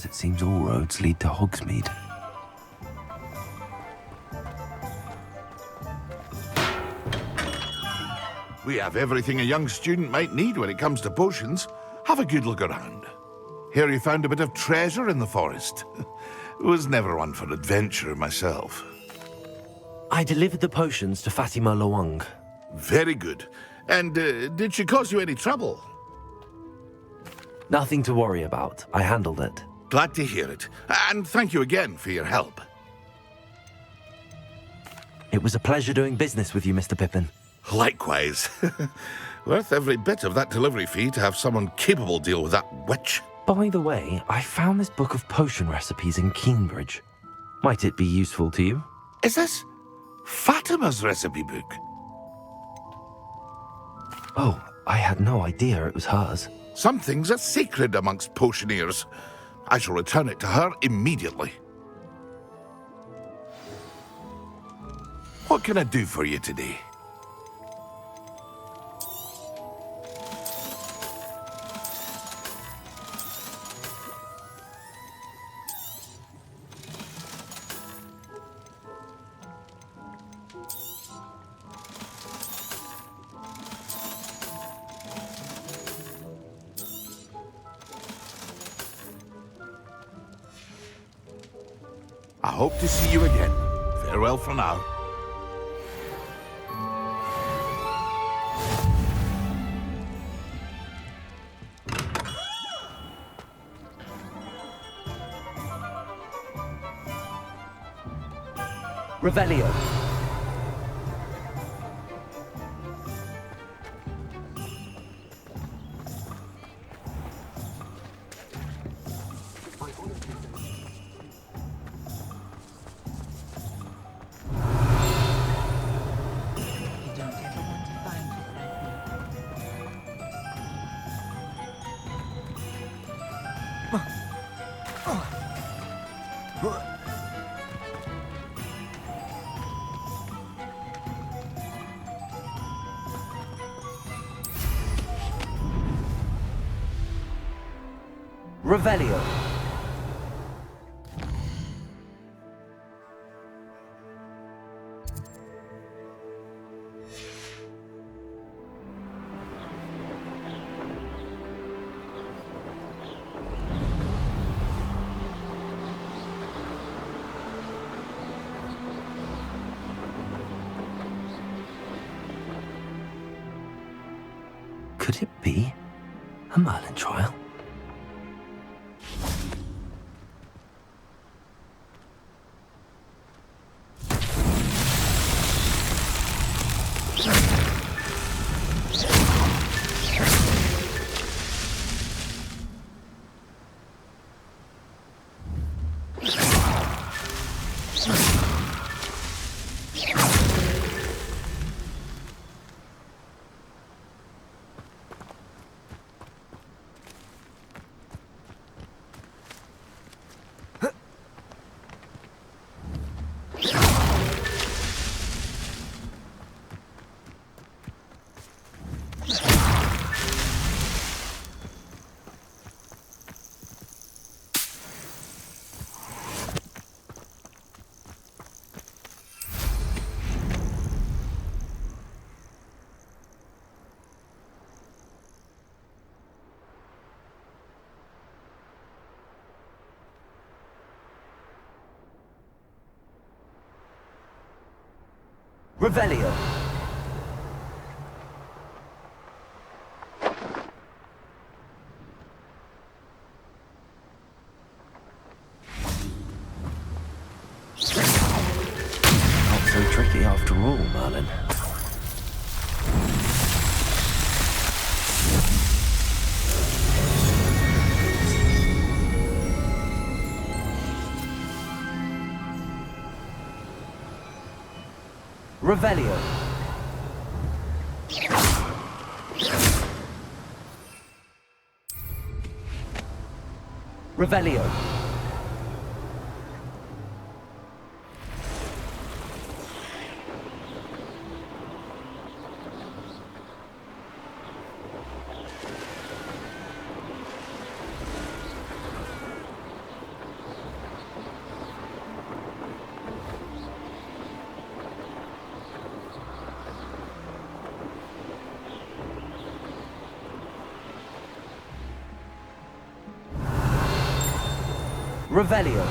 It seems all roads lead to Hogsmead. We have everything a young student might need when it comes to potions. Have a good look around. Here you found a bit of treasure in the forest. Was never one for adventure myself. I delivered the potions to Fatimah Lawang. Very good. And did she cause you any trouble? Nothing to worry about. I handled it. Glad to hear it. And thank you again for your help. It was a pleasure doing business with you, Mr. Pippin. Likewise. Worth every bit of that delivery fee to have someone capable deal with that witch. By the way, I found this book of potion recipes in Keenbridge. Might it be useful to you? Is this Fatimah's recipe book? Oh, I had no idea it was hers. Some things are sacred amongst potioneers. I shall return it to her immediately. What can I do for you today? I hope to see you again. Farewell for now. Revelio. Revelio. Could it be a Merlin trial? Revelio. Not so tricky after all, Merlin. Revelio. Revelio. Revelio.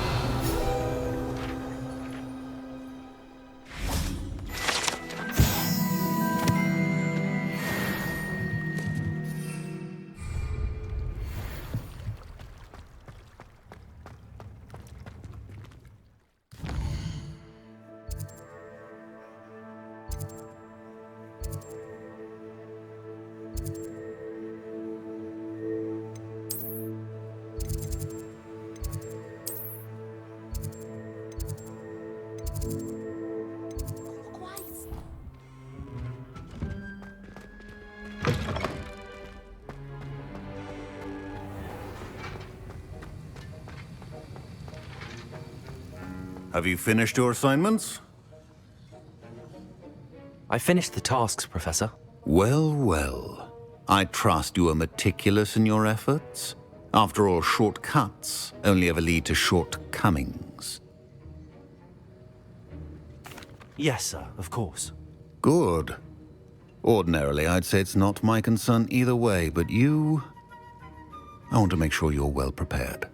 Have you finished your assignments? I finished the tasks, Professor. Well, well. I trust you are meticulous in your efforts. After all, shortcuts only ever lead to shortcomings. Yes, sir, of course. Good. Ordinarily, I'd say it's not my concern either way, but you... I want to make sure you're well prepared.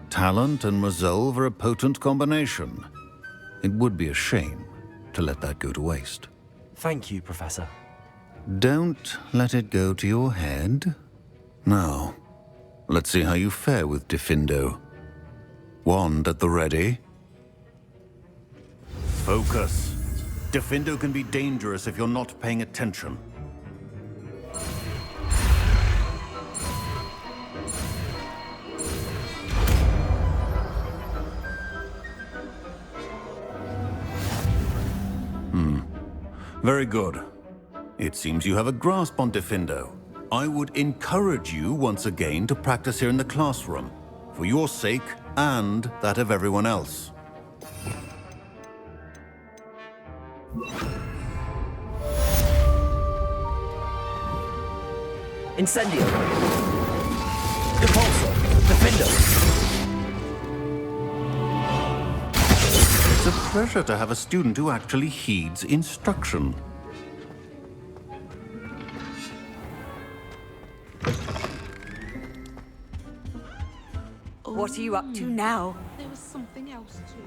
Talent and resolve are a potent combination. It would be a shame to let that go to waste. Thank you, Professor. Don't let it go to your head. Now, let's see how you fare with Diffindo. Wand at the ready. Focus. Diffindo can be dangerous if you're not paying attention. Very good. It seems you have a grasp on Diffindo. I would encourage you once again to practice here in the classroom, for your sake and that of everyone else. Incendio. Depulso. Diffindo. It's a pleasure to have a student who actually heeds instruction. What are you up to now? There was something else too.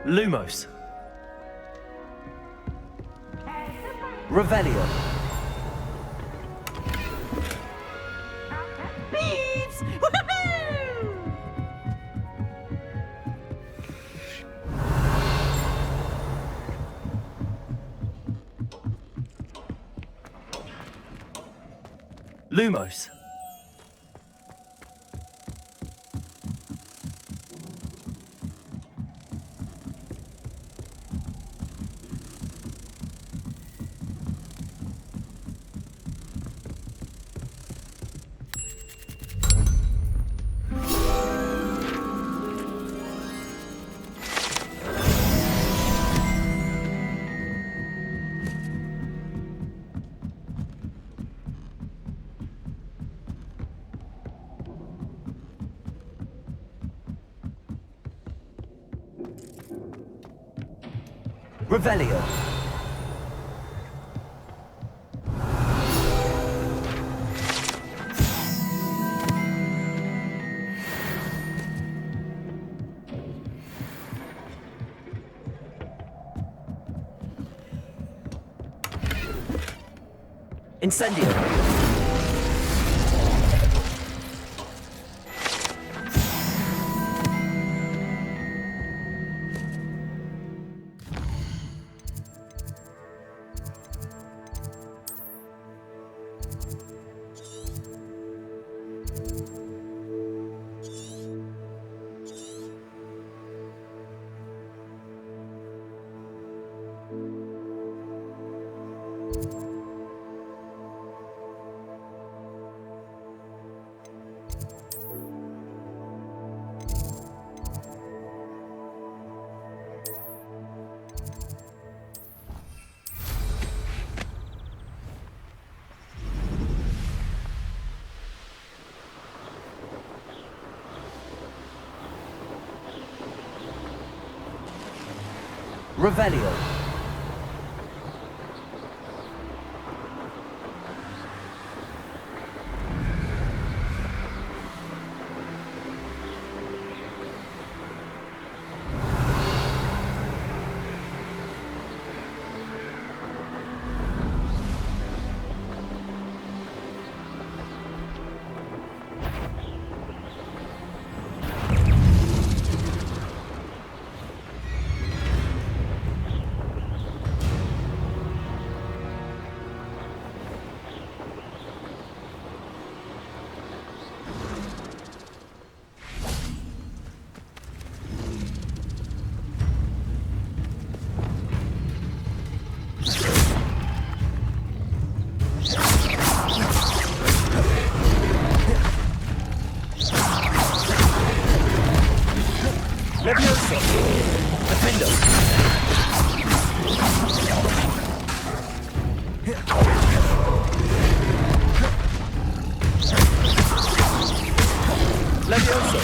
Lumos. Revelio. Beeves! Woohoo! Lumos. Revelio. Incendio. Revelio. Levioso. Diffindo. Levioso.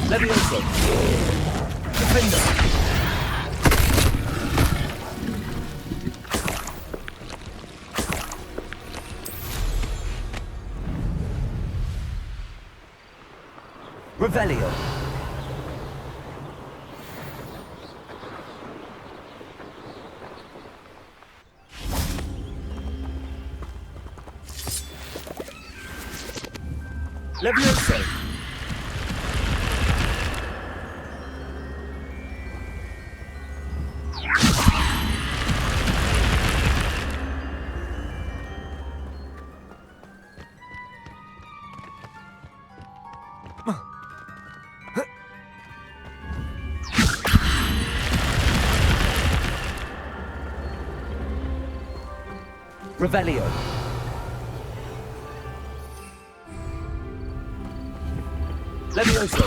Levioso. Diffindo. Revelio. Levioso. Revelio. Levioso.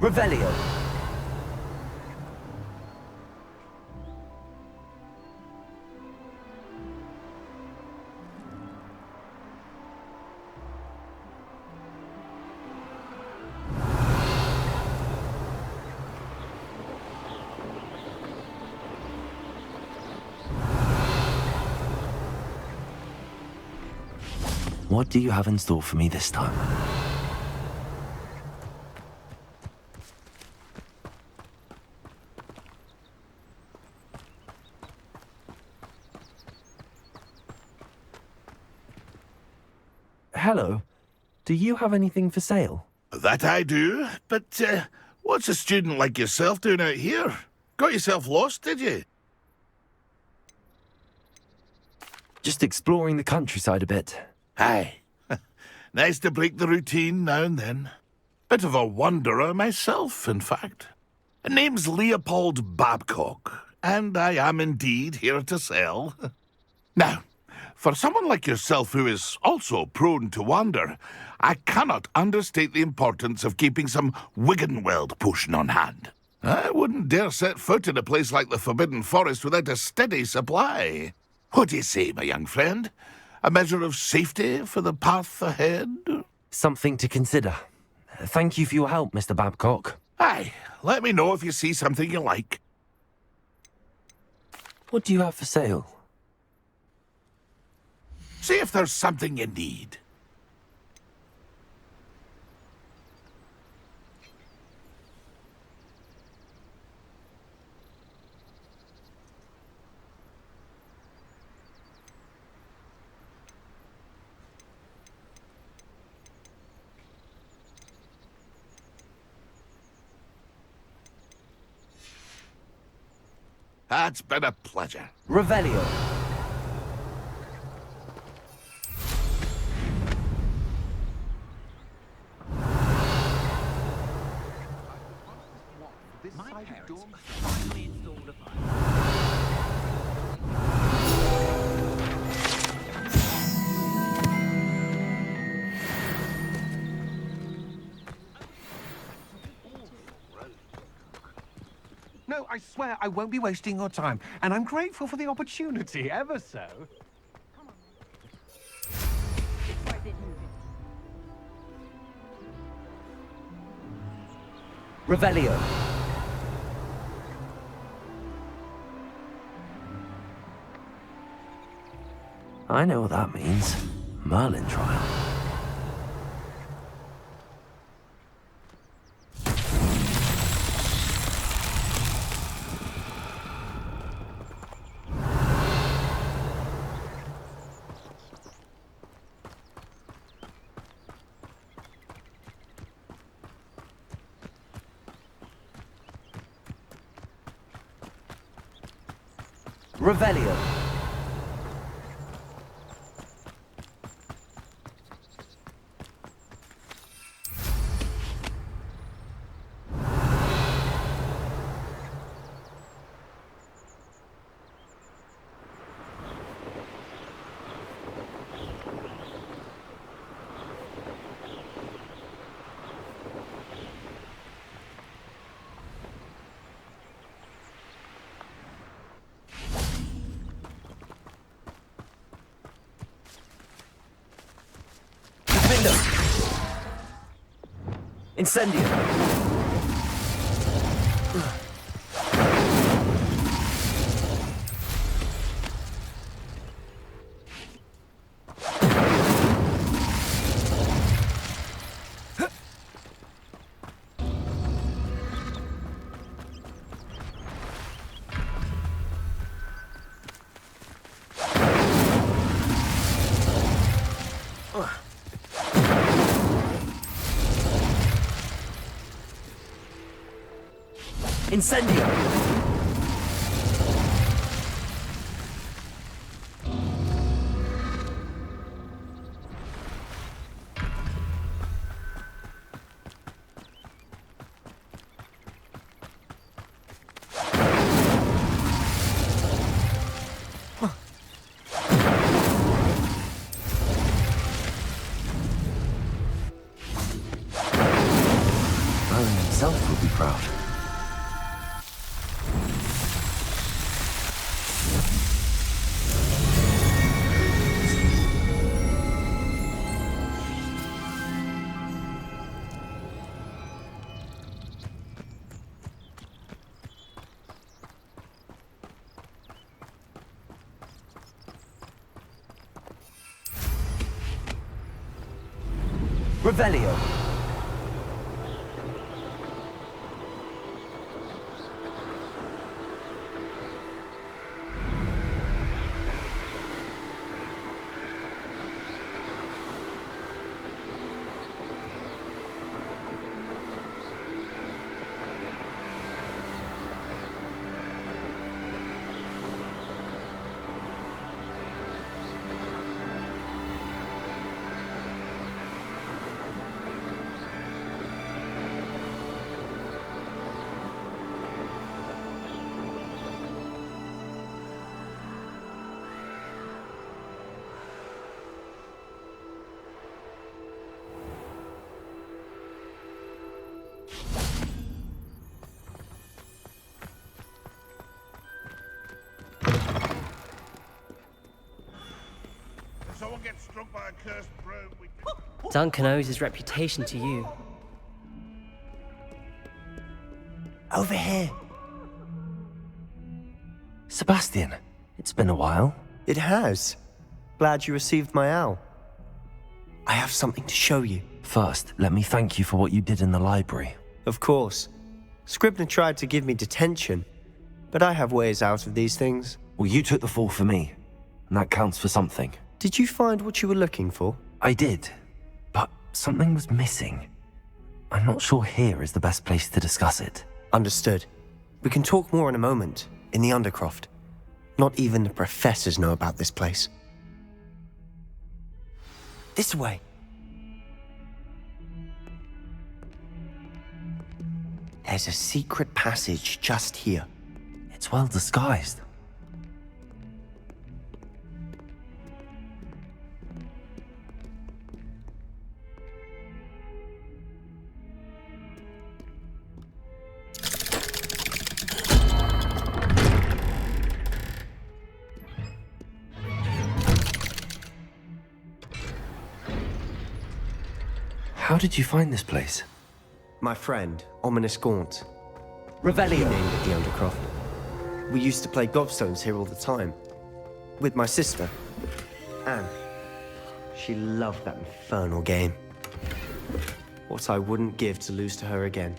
Revelio. What do you have in store for me this time? Hello. Do you have anything for sale? That I do, but what's a student like yourself doing out here? Got yourself lost, did you? Just exploring the countryside a bit. Aye. Nice to break the routine now and then. Bit of a wanderer myself, in fact. Name's Leopold Babcock, and I am indeed here to sell. Now, for someone like yourself who is also prone to wander, I cannot understate the importance of keeping some Wiggenweld potion on hand. I wouldn't dare set foot in a place like the Forbidden Forest without a steady supply. What do you say, my young friend? A measure of safety for the path ahead? Something to consider. Thank you for your help, Mr. Babcock. Aye, let me know if you see something you like. What do you have for sale? See if there's something you need. That's been a pleasure. Revelio. No, I swear I won't be wasting your time, and I'm grateful for the opportunity, ever so. Revelio. I know what that means. Merlin trial. Revelio. Diffindo. Incendio. Incendio! Merlin himself will be proud. Revelio. Someone gets struck by a cursed broom, we can... Duncan owes his reputation to you. Over here. Sebastian, it's been a while. It has. Glad you received my owl. I have something to show you. First, let me thank you for what you did in the library. Of course. Scribner tried to give me detention, but I have ways out of these things. Well, you took the fall for me, and that counts for something. Did you find what you were looking for? I did, but something was missing. I'm not sure here is the best place to discuss it. Understood. We can talk more in a moment, in the Undercroft. Not even the professors know about this place. This way. There's a secret passage just here. It's well disguised. How did you find this place? My friend, Ominous Gaunt. Revelio. He named it the Undercroft. We used to play gobstones here all the time. With my sister, Anne. She loved that infernal game. What I wouldn't give to lose to her again.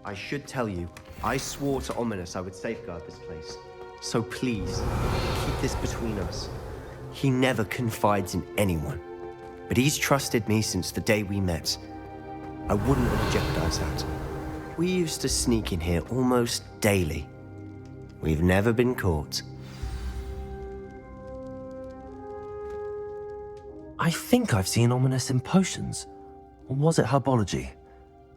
I should tell you, I swore to Ominous I would safeguard this place. So please, keep this between us. He never confides in anyone. But he's trusted me since the day we met. I wouldn't want to jeopardize that. We used to sneak in here almost daily. We've never been caught. I think I've seen Ominous in potions. Or was it herbology?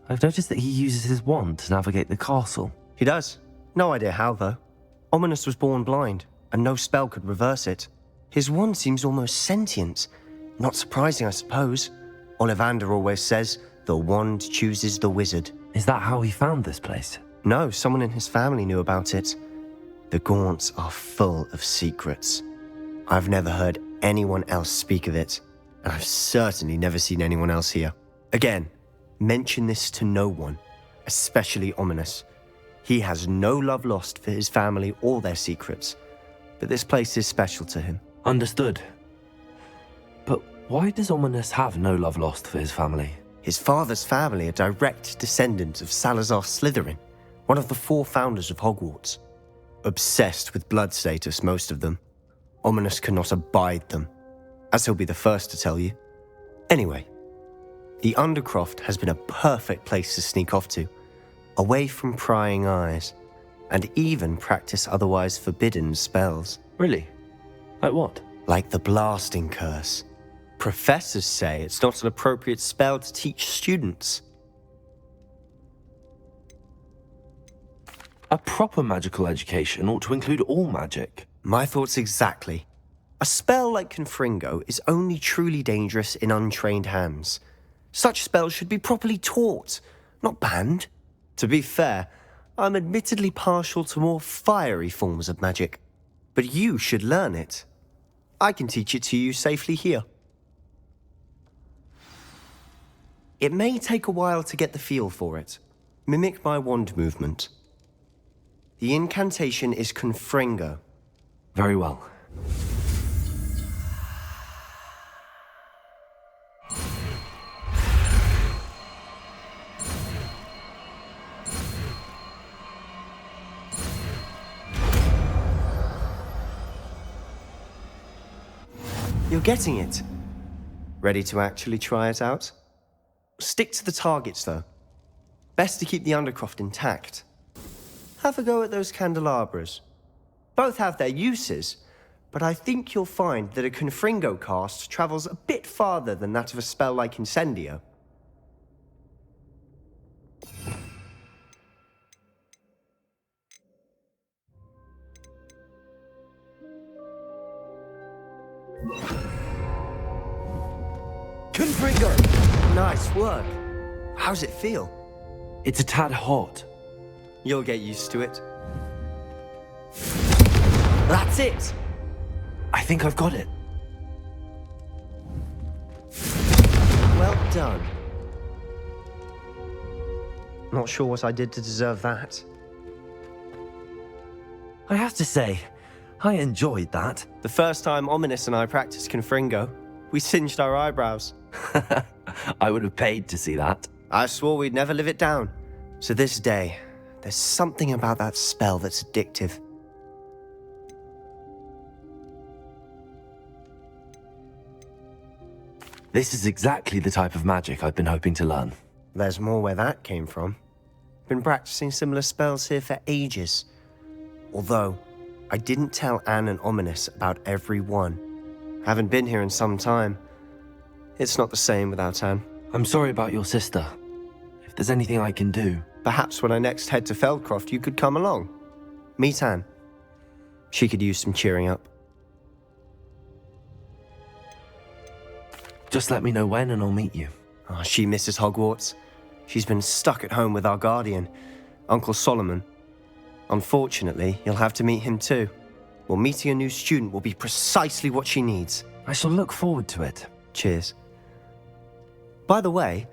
I've noticed that he uses his wand to navigate the castle. He does. No idea how, though. Ominous was born blind, and no spell could reverse it. His wand seems almost sentient. Not surprising, I suppose. Ollivander always says, the wand chooses the wizard. Is that how he found this place? No, someone in his family knew about it. The Gaunts are full of secrets. I've never heard anyone else speak of it, and I've certainly never seen anyone else here. Again, mention this to no one, especially Ominous. He has no love lost for his family or their secrets, but this place is special to him. Understood. But why does Ominous have no love lost for his family? His father's family are direct descendants of Salazar Slytherin, one of the 4 founders of Hogwarts. Obsessed with blood status, most of them. Ominous cannot abide them, as he'll be the first to tell you. Anyway, the Undercroft has been a perfect place to sneak off to, away from prying eyes, and even practice otherwise forbidden spells. Really? Like what? Like the blasting curse. Professors say it's not an appropriate spell to teach students. A proper magical education ought to include all magic. My thoughts exactly. A spell like Confringo is only truly dangerous in untrained hands. Such spells should be properly taught, not banned. To be fair, I'm admittedly partial to more fiery forms of magic. But you should learn it. I can teach it to you safely here. It may take a while to get the feel for it. Mimic my wand movement. The incantation is Confringo. Very well. You're getting it. Ready to actually try it out? Stick to the targets, though. Best to keep the Undercroft intact. Have a go at those candelabras. Both have their uses, but I think you'll find that a Confringo cast travels a bit farther than that of a spell like Incendio. Confringo! Nice work. How's it feel? It's a tad hot. You'll get used to it. That's it! I think I've got it. Well done. Not sure what I did to deserve that. I have to say, I enjoyed that. The first time Ominous and I practiced Confringo, we singed our eyebrows. I would have paid to see that. I swore we'd never live it down. To this day, there's something about that spell that's addictive. This is exactly the type of magic I've been hoping to learn. There's more where that came from. Been practicing similar spells here for ages. Although, I didn't tell Anne and Ominous about every one. Haven't been here in some time. It's not the same without Anne. I'm sorry about your sister. If there's anything I can do... Perhaps when I next head to Feldcroft, you could come along. Meet Anne. She could use some cheering up. Just let me know when and I'll meet you. Oh, she misses Hogwarts. She's been stuck at home with our guardian, Uncle Solomon. Unfortunately, you'll have to meet him too. Well, meeting a new student will be precisely what she needs. I shall look forward to it. Cheers. By the way,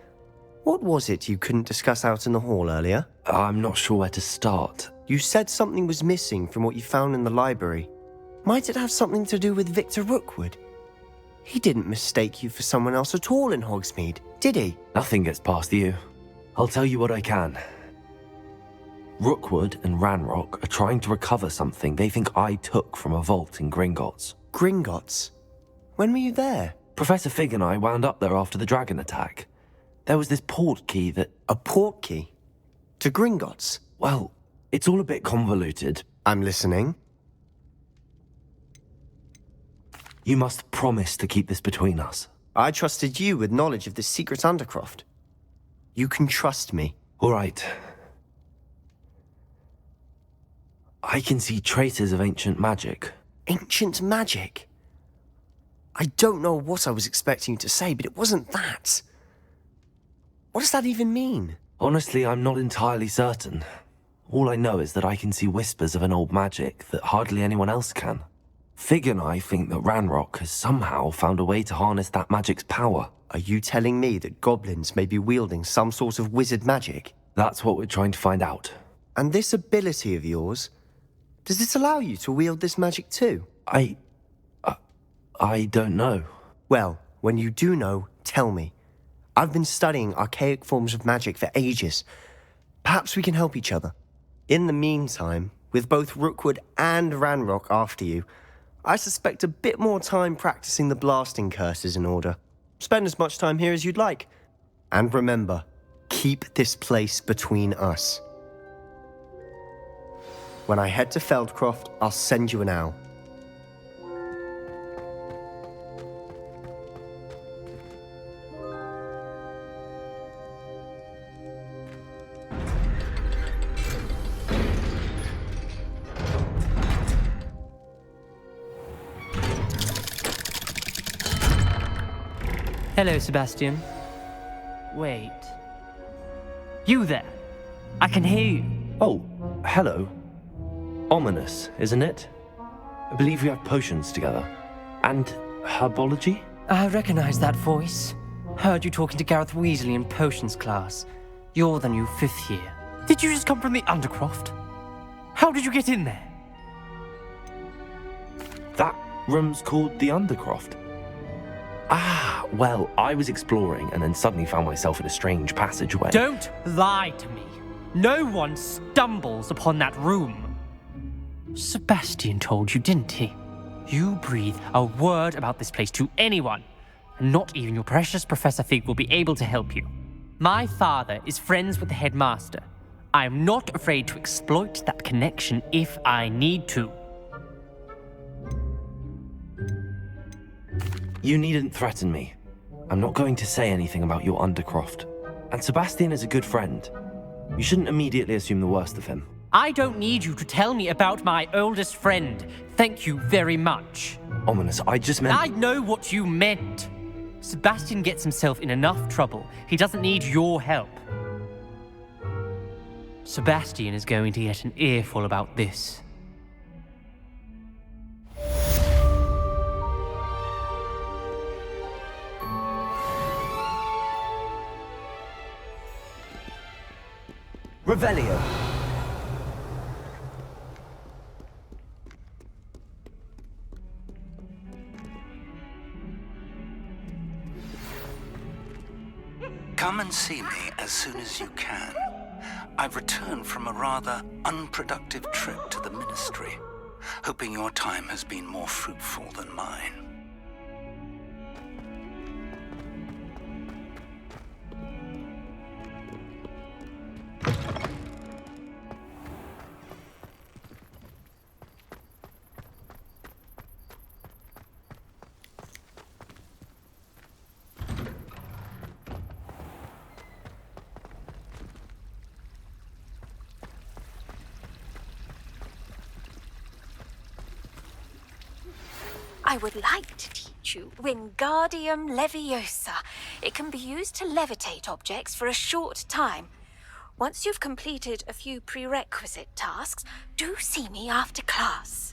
what was it you couldn't discuss out in the hall earlier? I'm not sure where to start. You said something was missing from what you found in the library. Might it have something to do with Victor Rookwood? He didn't mistake you for someone else at all in Hogsmead, did he? Nothing gets past you. I'll tell you what I can. Rookwood and Ranrock are trying to recover something they think I took from a vault in Gringotts. Gringotts? When were you there? Professor Fig and I wound up there after the dragon attack. There was this port key that... A port key? To Gringotts? Well, it's all a bit convoluted. I'm listening. You must promise to keep this between us. I trusted you with knowledge of this secret Undercroft. You can trust me. All right. I can see traces of ancient magic. Ancient magic? I don't know what I was expecting you to say, but it wasn't that. What does that even mean? Honestly, I'm not entirely certain. All I know is that I can see whispers of an old magic that hardly anyone else can. Fig and I think that Ranrock has somehow found a way to harness that magic's power. Are you telling me that goblins may be wielding some sort of wizard magic? That's what we're trying to find out. And this ability of yours, does it allow you to wield this magic too? I don't know. Well, when you do know, tell me. I've been studying archaic forms of magic for ages. Perhaps we can help each other. In the meantime, with both Rookwood and Ranrock after you, I suspect a bit more time practicing the blasting curses in order. Spend as much time here as you'd like. And remember, keep this place between us. When I head to Feldcroft, I'll send you an owl. Hello, Sebastian. Wait. You there? I can hear you. Oh, hello. Ominous, isn't it? I believe we have potions together. And herbology? I recognize that voice. Heard you talking to Gareth Weasley in potions class. You're the new 5th year. Did you just come from the Undercroft? How did you get in there? That room's called the Undercroft. Ah, well, I was exploring and then suddenly found myself in a strange passageway. Don't lie to me. No one stumbles upon that room. Sebastian told you, didn't he? You breathe a word about this place to anyone, and not even your precious Professor Fig will be able to help you. My father is friends with the headmaster. I am not afraid to exploit that connection if I need to. You needn't threaten me. I'm not going to say anything about your Undercroft. And Sebastian is a good friend. You shouldn't immediately assume the worst of him. I don't need you to tell me about my oldest friend. Thank you very much. Ominous, I just meant... I know what you meant. Sebastian gets himself in enough trouble. He doesn't need your help. Sebastian is going to get an earful about this. Revelio. Come and see me as soon as you can. I've returned from a rather unproductive trip to the Ministry, hoping your time has been more fruitful than mine. I would like to teach you Wingardium Leviosa. It can be used to levitate objects for a short time. Once you've completed a few prerequisite tasks, do see me after class.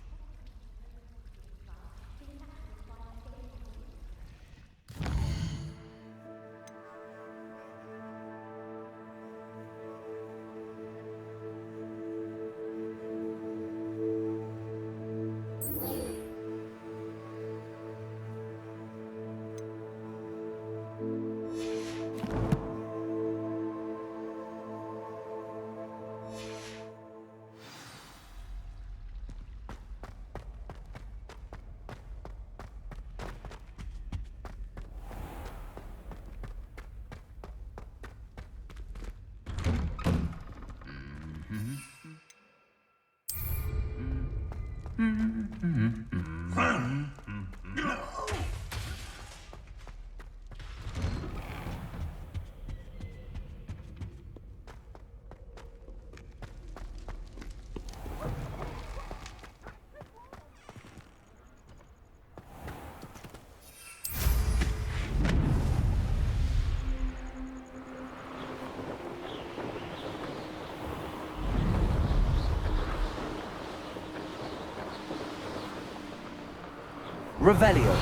Revelio.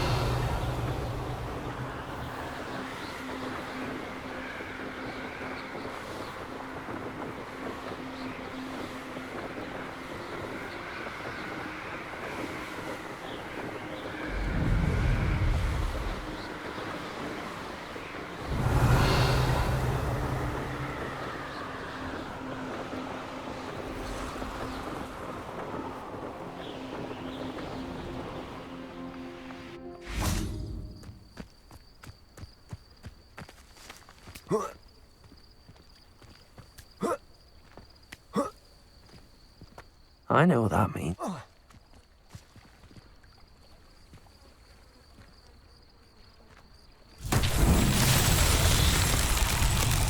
I know what that means.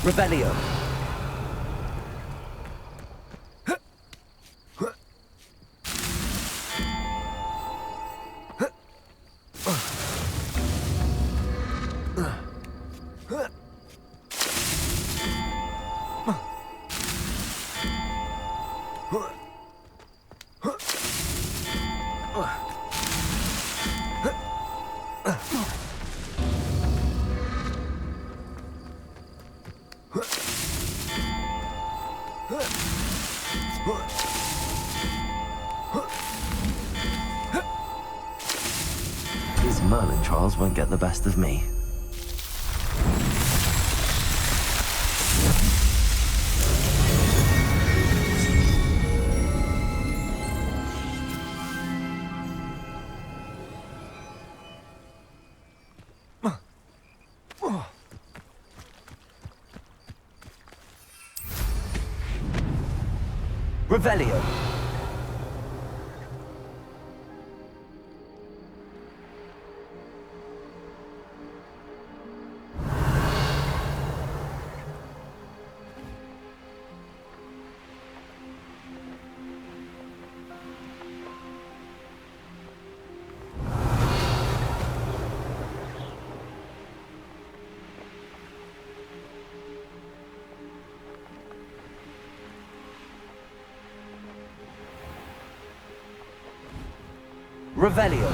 Revelio. These Merlin trials won't get the best of me. Revelio. Revelio.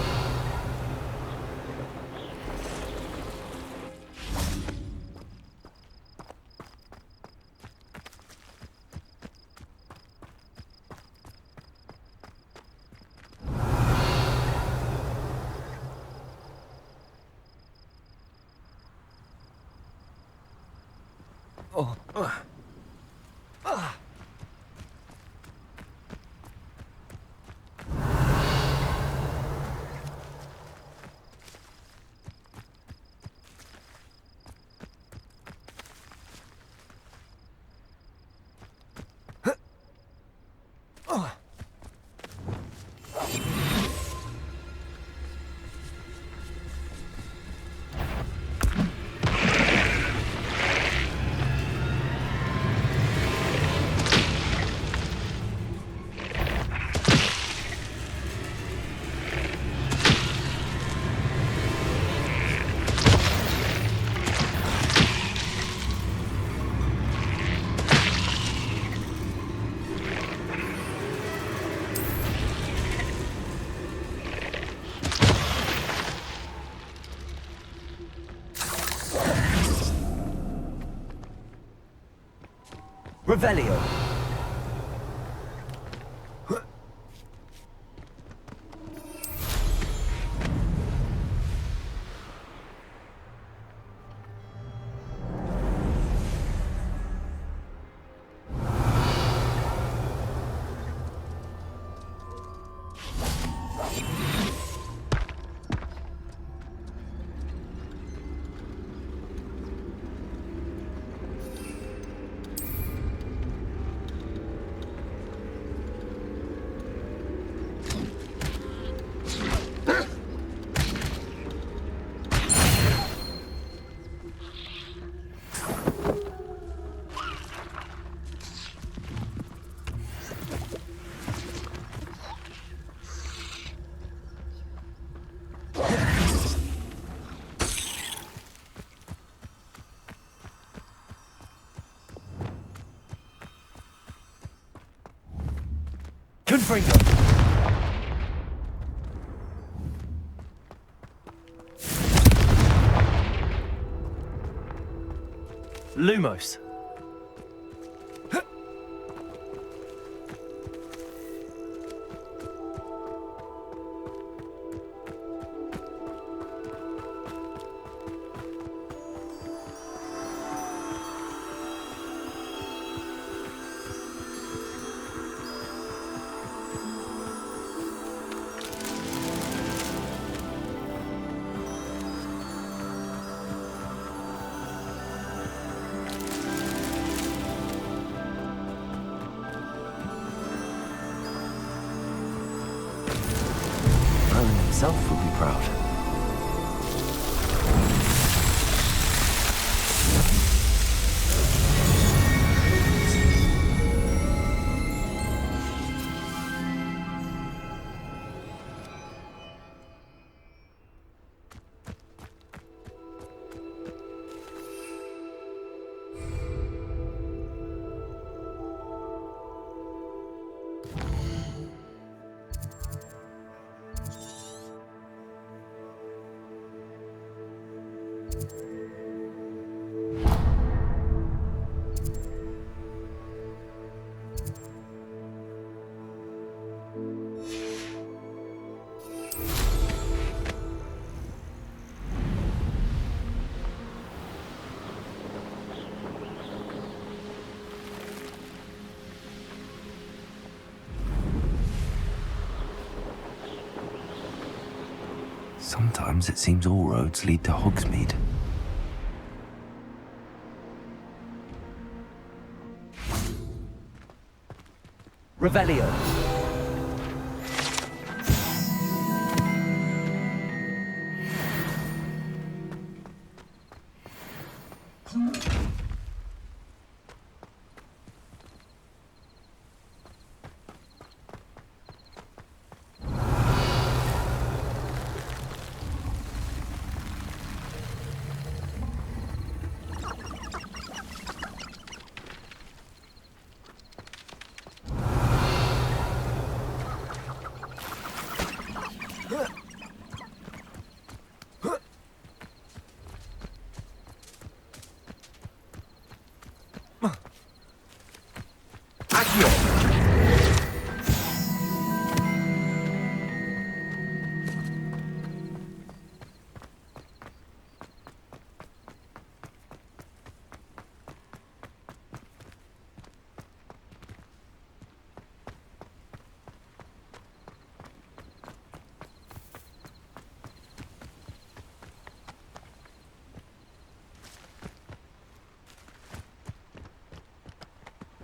Revelio. Confringo. Lumos. Merlin himself would be proud. Sometimes it seems all roads lead to Hogsmead. Revelio.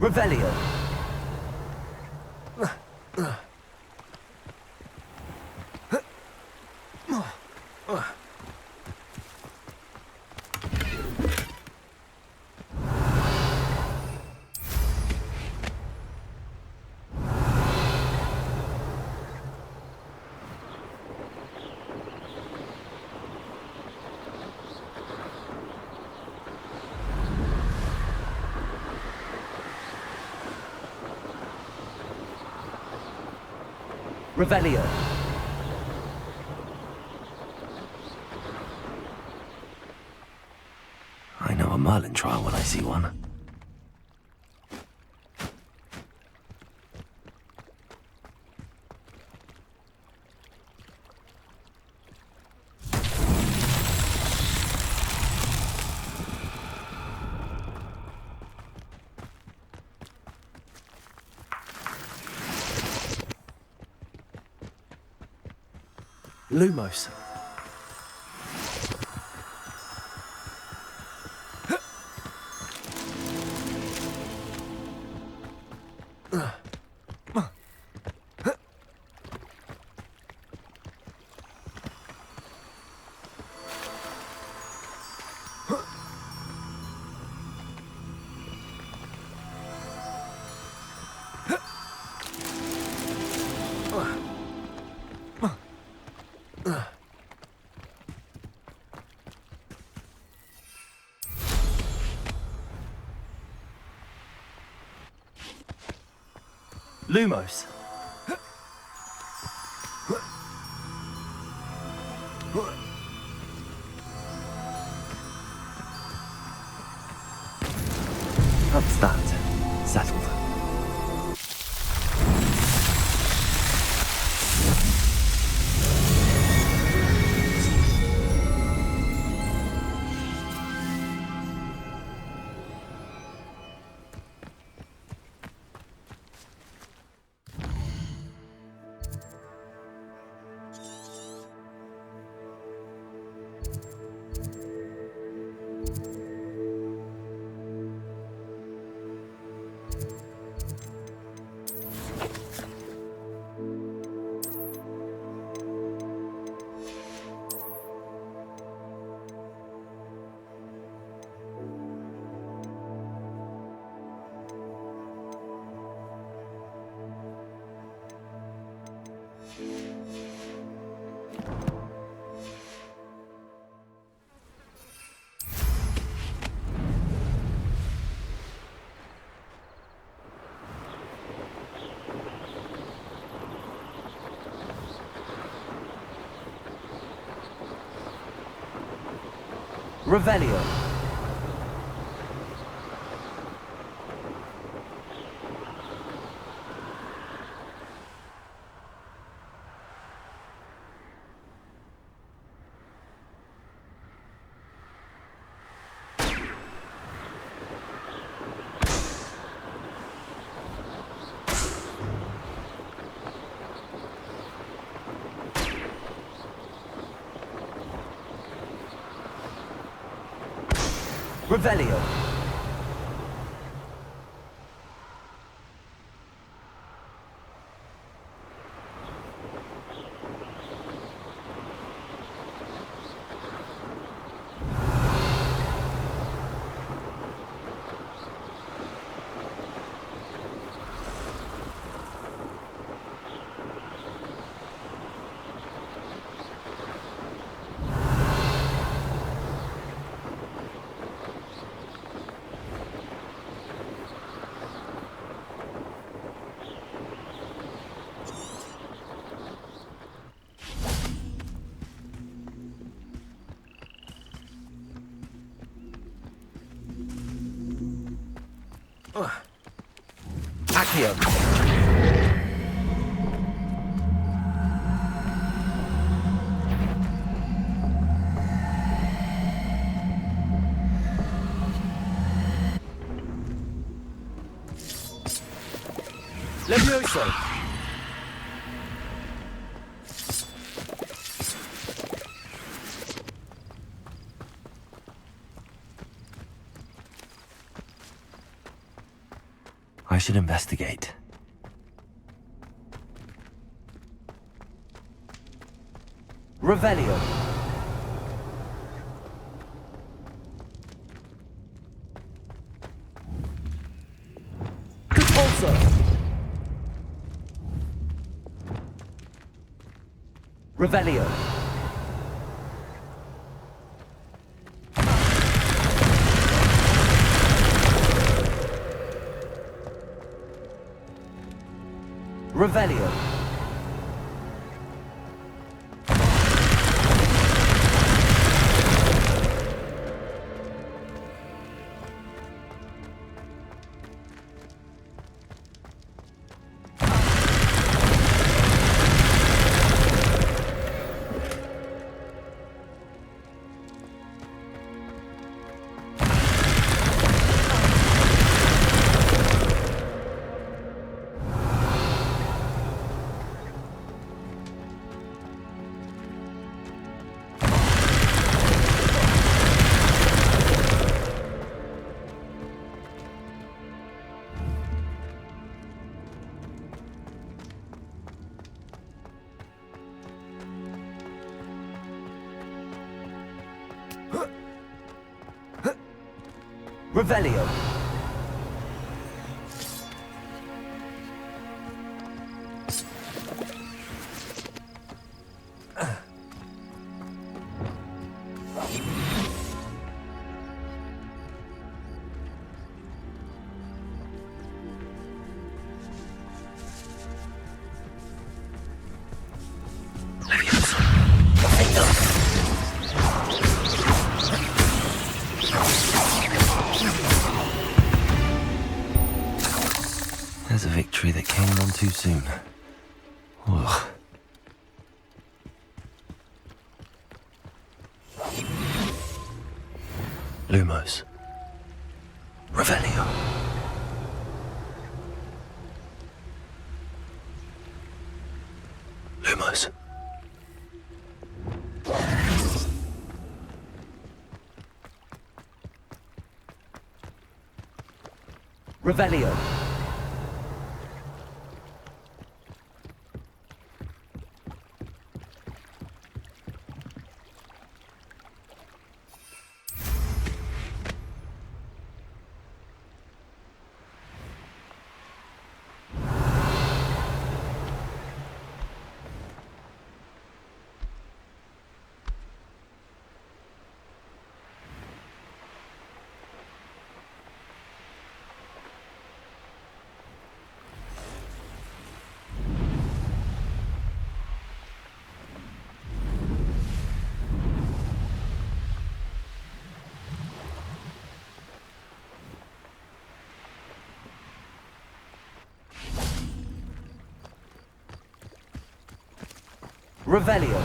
Revelio. Revelio. I know a Merlin trial when I see one. Lumos. Lumos. That's that. Settled. Revelio. Revelio. Accio. Levioso. I should investigate. Revelio. Repulsor. Revelio. Revelio. Revelio. There's a victory that came on too soon. Ugh. Lumos. Revelio. Lumos. Revelio. Revelio.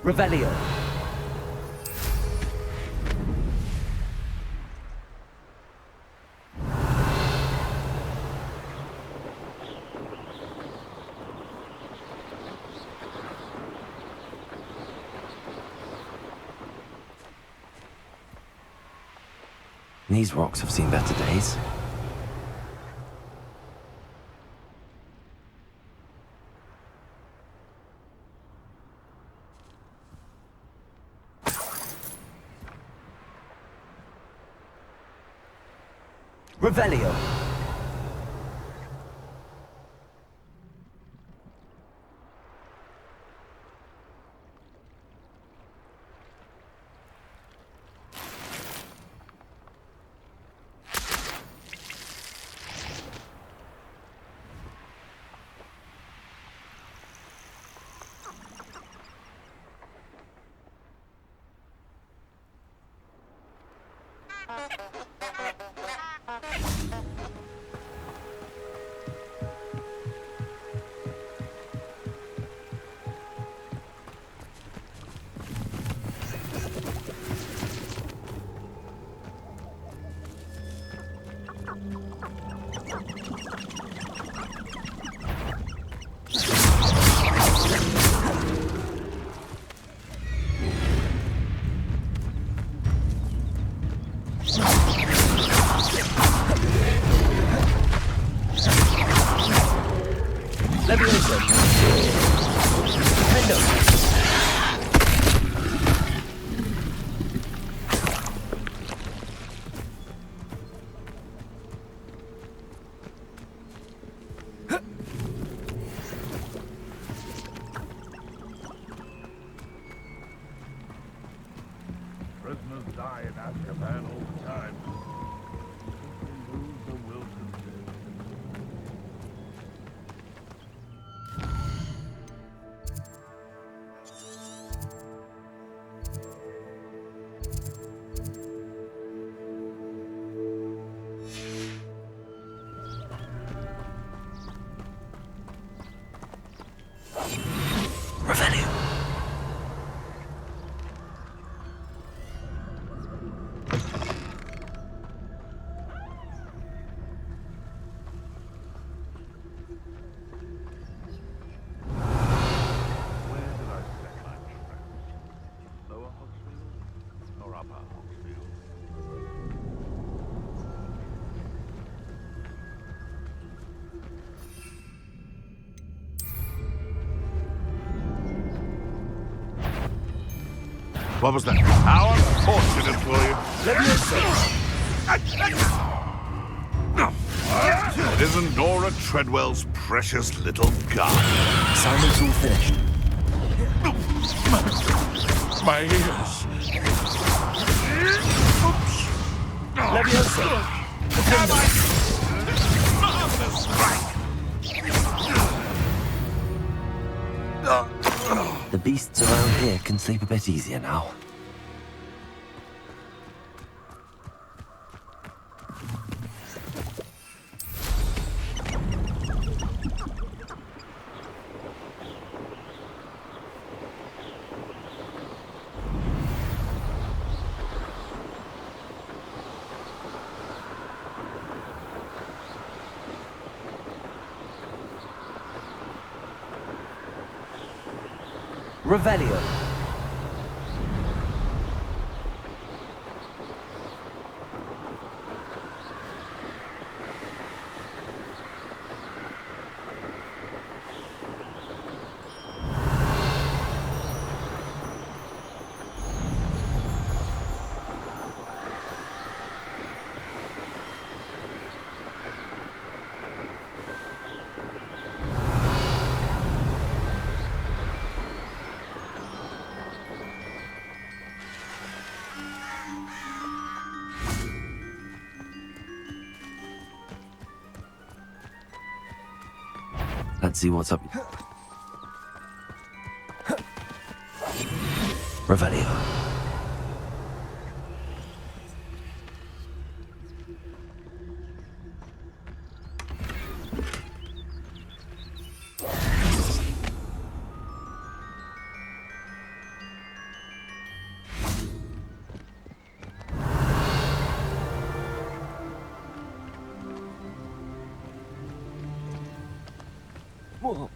Revelio. These rocks have seen better days. Revelio. Prisoners die in Azkaban all the time. They lose the will to live. Revelio. Where did I set my traps? Lower Hogsmead or upper Hogsmead? What was that? How unfortunate for you. It isn't Nora Treadwell's precious little gun. Simon's all finished. My ears. Leviosa. The beasts around here can sleep a bit easier now. Revelio. Let's see what's up. Revelio. Whoa.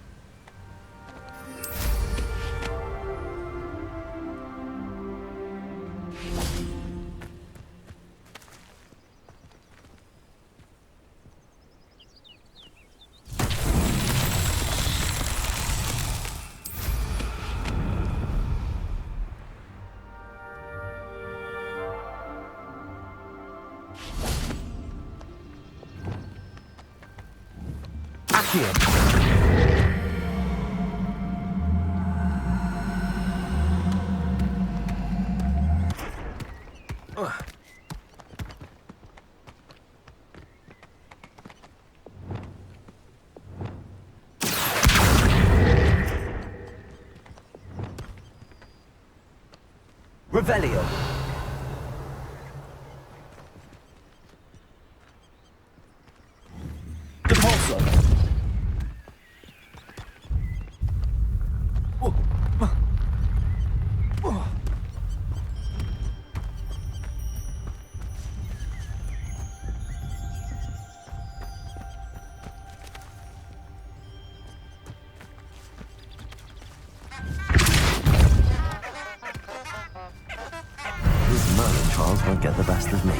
Here. Revelio. Depulso. These Merlin trials won't get the best of me.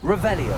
Revelio.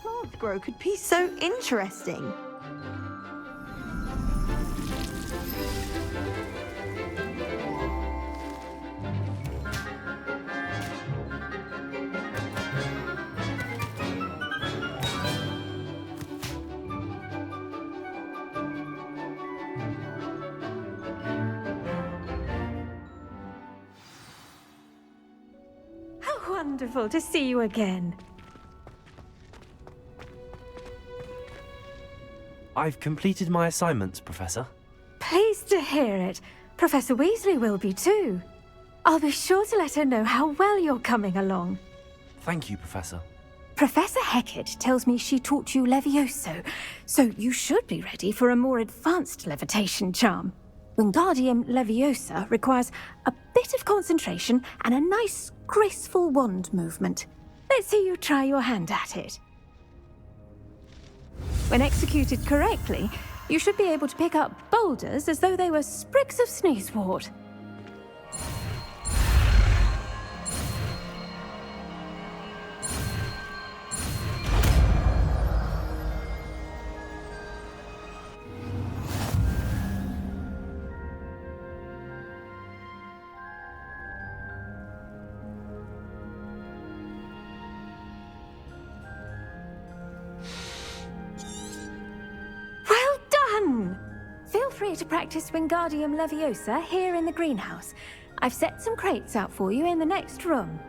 Plants grow could be so interesting. How wonderful to see you again. I've completed my assignments, Professor. Pleased to hear it. Professor Weasley will be too. I'll be sure to let her know how well you're coming along. Thank you, Professor. Professor Hecat tells me she taught you Levioso, so you should be ready for a more advanced levitation charm. Wingardium Leviosa requires a bit of concentration and a nice, graceful wand movement. Let's see you try your hand at it. When executed correctly, you should be able to pick up boulders as though they were sprigs of sneezewort. Feel free to practice Wingardium Leviosa here in the greenhouse. I've set some crates out for you in the next room.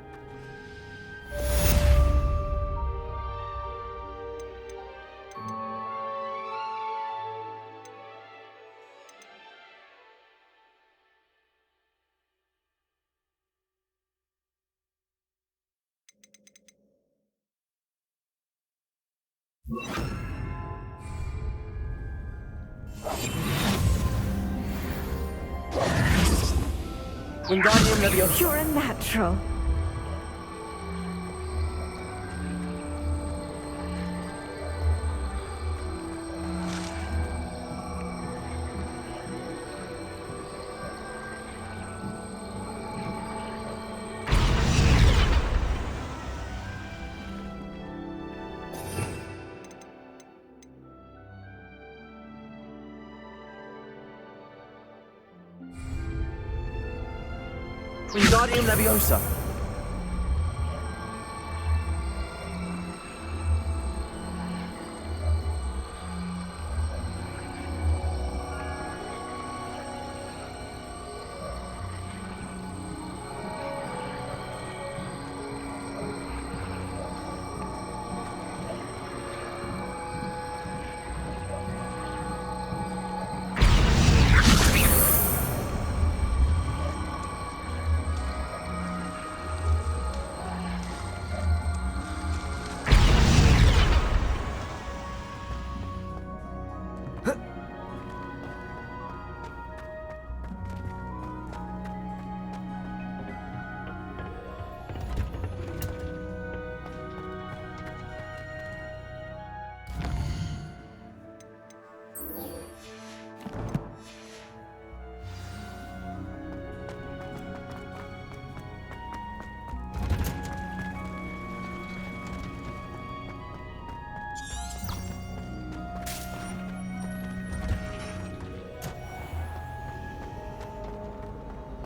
Wingardium Leviosa. You're a natural. Wingardium Leviosa!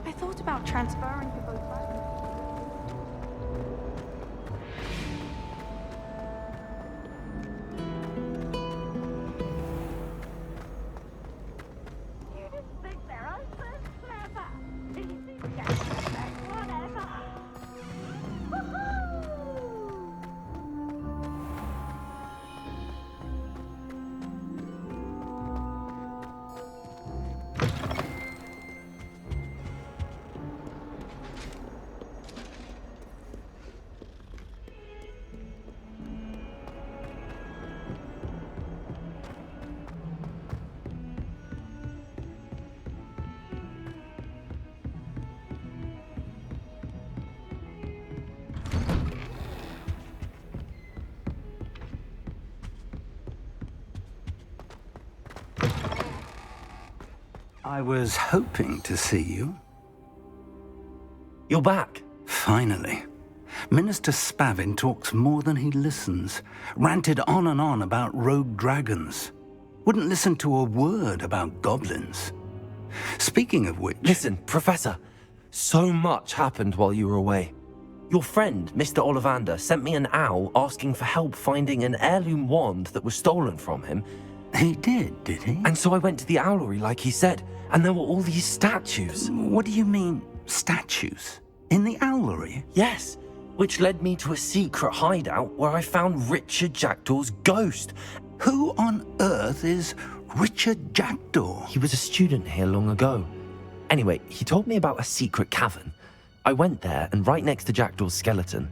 I thought about transferring to both back. You just think they're open, clever. Easy to get whatever. I was hoping to see you. You're back. Finally. Minister Spavin talks more than he listens. Ranted on and on about rogue dragons. Wouldn't listen to a word about goblins. Speaking of which... Listen, Professor. So much happened while you were away. Your friend, Mr. Ollivander, sent me an owl asking for help finding an heirloom wand that was stolen from him. He did he? And so I went to the owlery like he said, and there were all these statues. What do you mean, statues? In the owlery? Yes, which led me to a secret hideout where I found Richard Jackdaw's ghost. Who on earth is Richard Jackdaw? He was a student here long ago. Anyway, he told me about a secret cavern. I went there, and right next to Jackdaw's skeleton,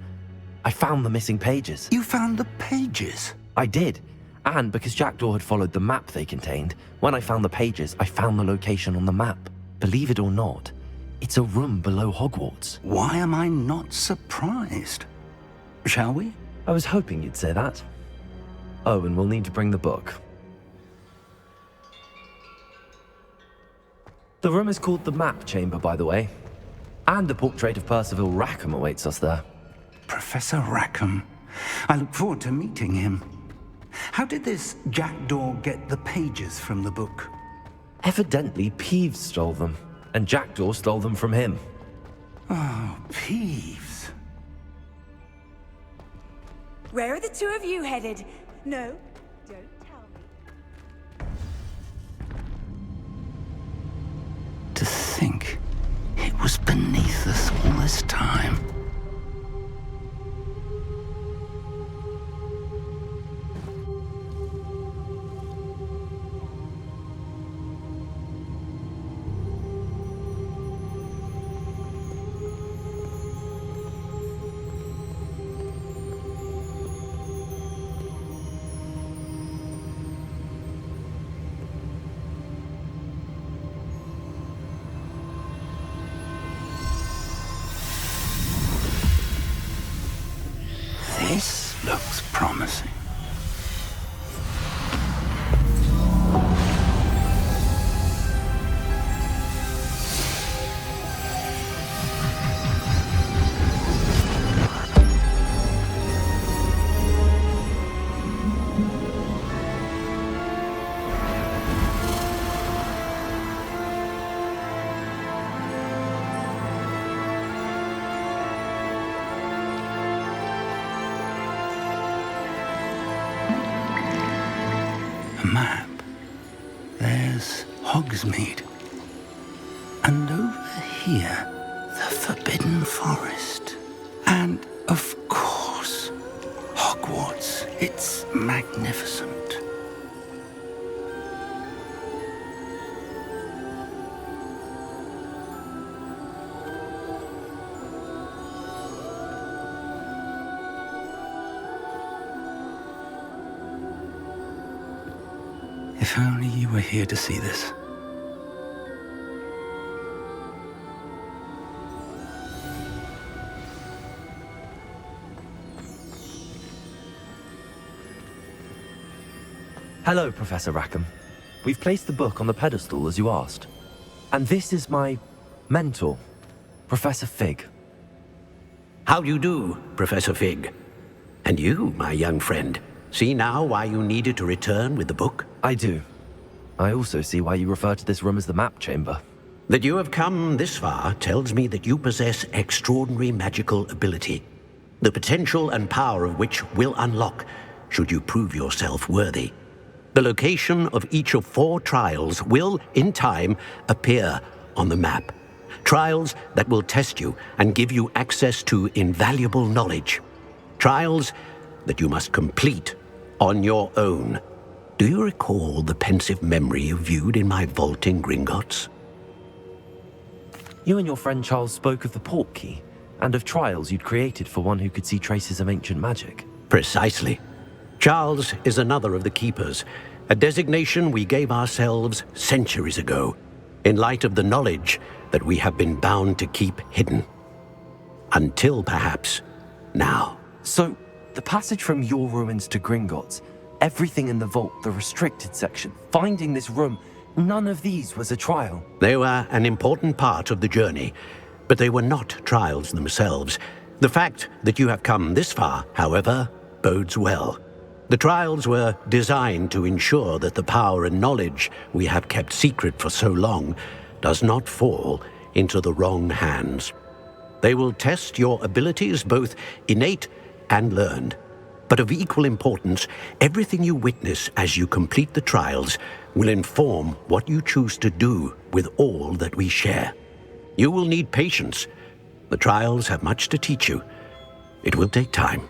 I found the missing pages. You found the pages? I did. And because Jackdaw had followed the map they contained, when I found the pages, I found the location on the map. Believe it or not, it's a room below Hogwarts. Why am I not surprised? Shall we? I was hoping you'd say that. Oh, and we'll need to bring the book. The room is called the Map Chamber, by the way. And a portrait of Percival Rackham awaits us there. Professor Rackham. I look forward to meeting him. How did this Jackdaw get the pages from the book? Evidently, Peeves stole them, and Jackdaw stole them from him. Oh, Peeves. Where are the two of you headed? No, don't tell me. To think it was beneath us all this time. A map. There's Hogsmead. And over here, the Forbidden Forest. And, of course, Hogwarts. It's magnificent. If only you were here to see this. Hello, Professor Rackham. We've placed the book on the pedestal as you asked. And this is my mentor, Professor Fig. How do you do, Professor Fig? And you, my young friend, see now why you needed to return with the book? I do. I also see why you refer to this room as the map chamber. That you have come this far tells me that you possess extraordinary magical ability, the potential and power of which will unlock should you prove yourself worthy. The location of each of 4 trials will, in time, appear on the map. Trials that will test you and give you access to invaluable knowledge. Trials that you must complete on your own. Do you recall the pensive memory you viewed in my vault in Gringotts? You and your friend Charles spoke of the port key, and of trials you'd created for one who could see traces of ancient magic. Precisely. Charles is another of the Keepers, a designation we gave ourselves centuries ago, in light of the knowledge that we have been bound to keep hidden. Until, perhaps, now. So, the passage from your ruins to Gringotts, everything in the vault, the restricted section, finding this room, none of these was a trial. They were an important part of the journey, but they were not trials themselves. The fact that you have come this far, however, bodes well. The trials were designed to ensure that the power and knowledge we have kept secret for so long does not fall into the wrong hands. They will test your abilities, both innate and learned. But of equal importance, everything you witness as you complete the trials will inform what you choose to do with all that we share. You will need patience. The trials have much to teach you. It will take time.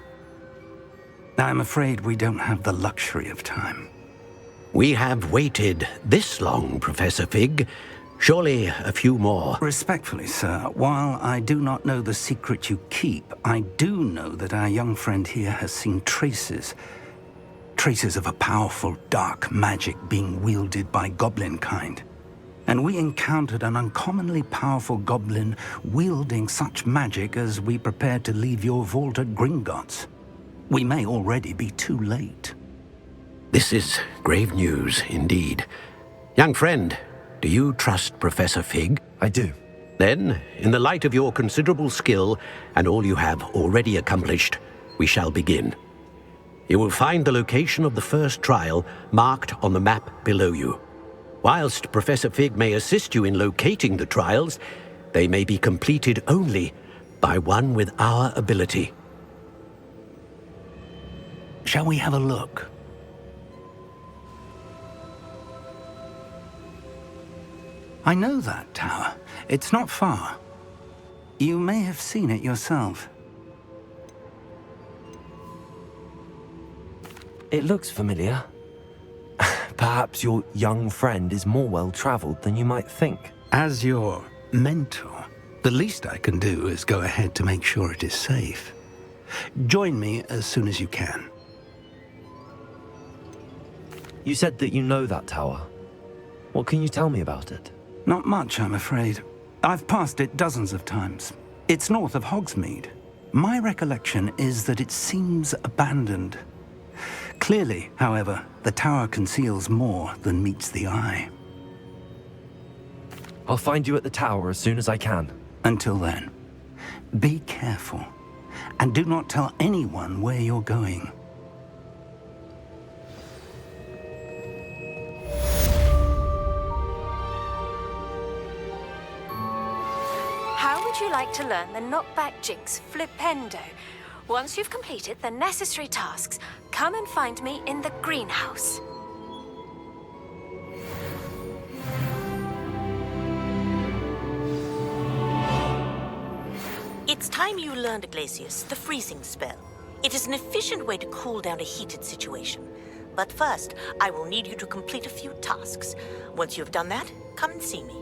I'm afraid we don't have the luxury of time. We have waited this long, Professor Fig. Surely a few more. Respectfully, sir, while I do not know the secret you keep, I do know that our young friend here has seen traces of a powerful dark magic being wielded by goblin kind. And we encountered an uncommonly powerful goblin wielding such magic as we prepared to leave your vault at Gringotts. We may already be too late. This is grave news indeed. Young friend, do you trust Professor Fig? I do. Then, in the light of your considerable skill and all you have already accomplished, we shall begin. You will find the location of the first trial marked on the map below you. Whilst Professor Fig may assist you in locating the trials, they may be completed only by one with our ability. Shall we have a look? I know that tower. It's not far. You may have seen it yourself. It looks familiar. Perhaps your young friend is more well-traveled than you might think. As your mentor, the least I can do is go ahead to make sure it is safe. Join me as soon as you can. You said that you know that tower. What can you tell me about it? Not much, I'm afraid. I've passed it dozens of times. It's north of Hogsmead. My recollection is that it seems abandoned. Clearly, however, the tower conceals more than meets the eye. I'll find you at the tower as soon as I can. Until then, be careful, and do not tell anyone where you're going. How would you like to learn the knockback jinx Flipendo? Once you've completed the necessary tasks, come and find me in the greenhouse. time you learned, Glacius, the freezing spell. It is an efficient way to cool down a heated situation. But first, I will need you to complete a few tasks. Once you have done that, come and see me.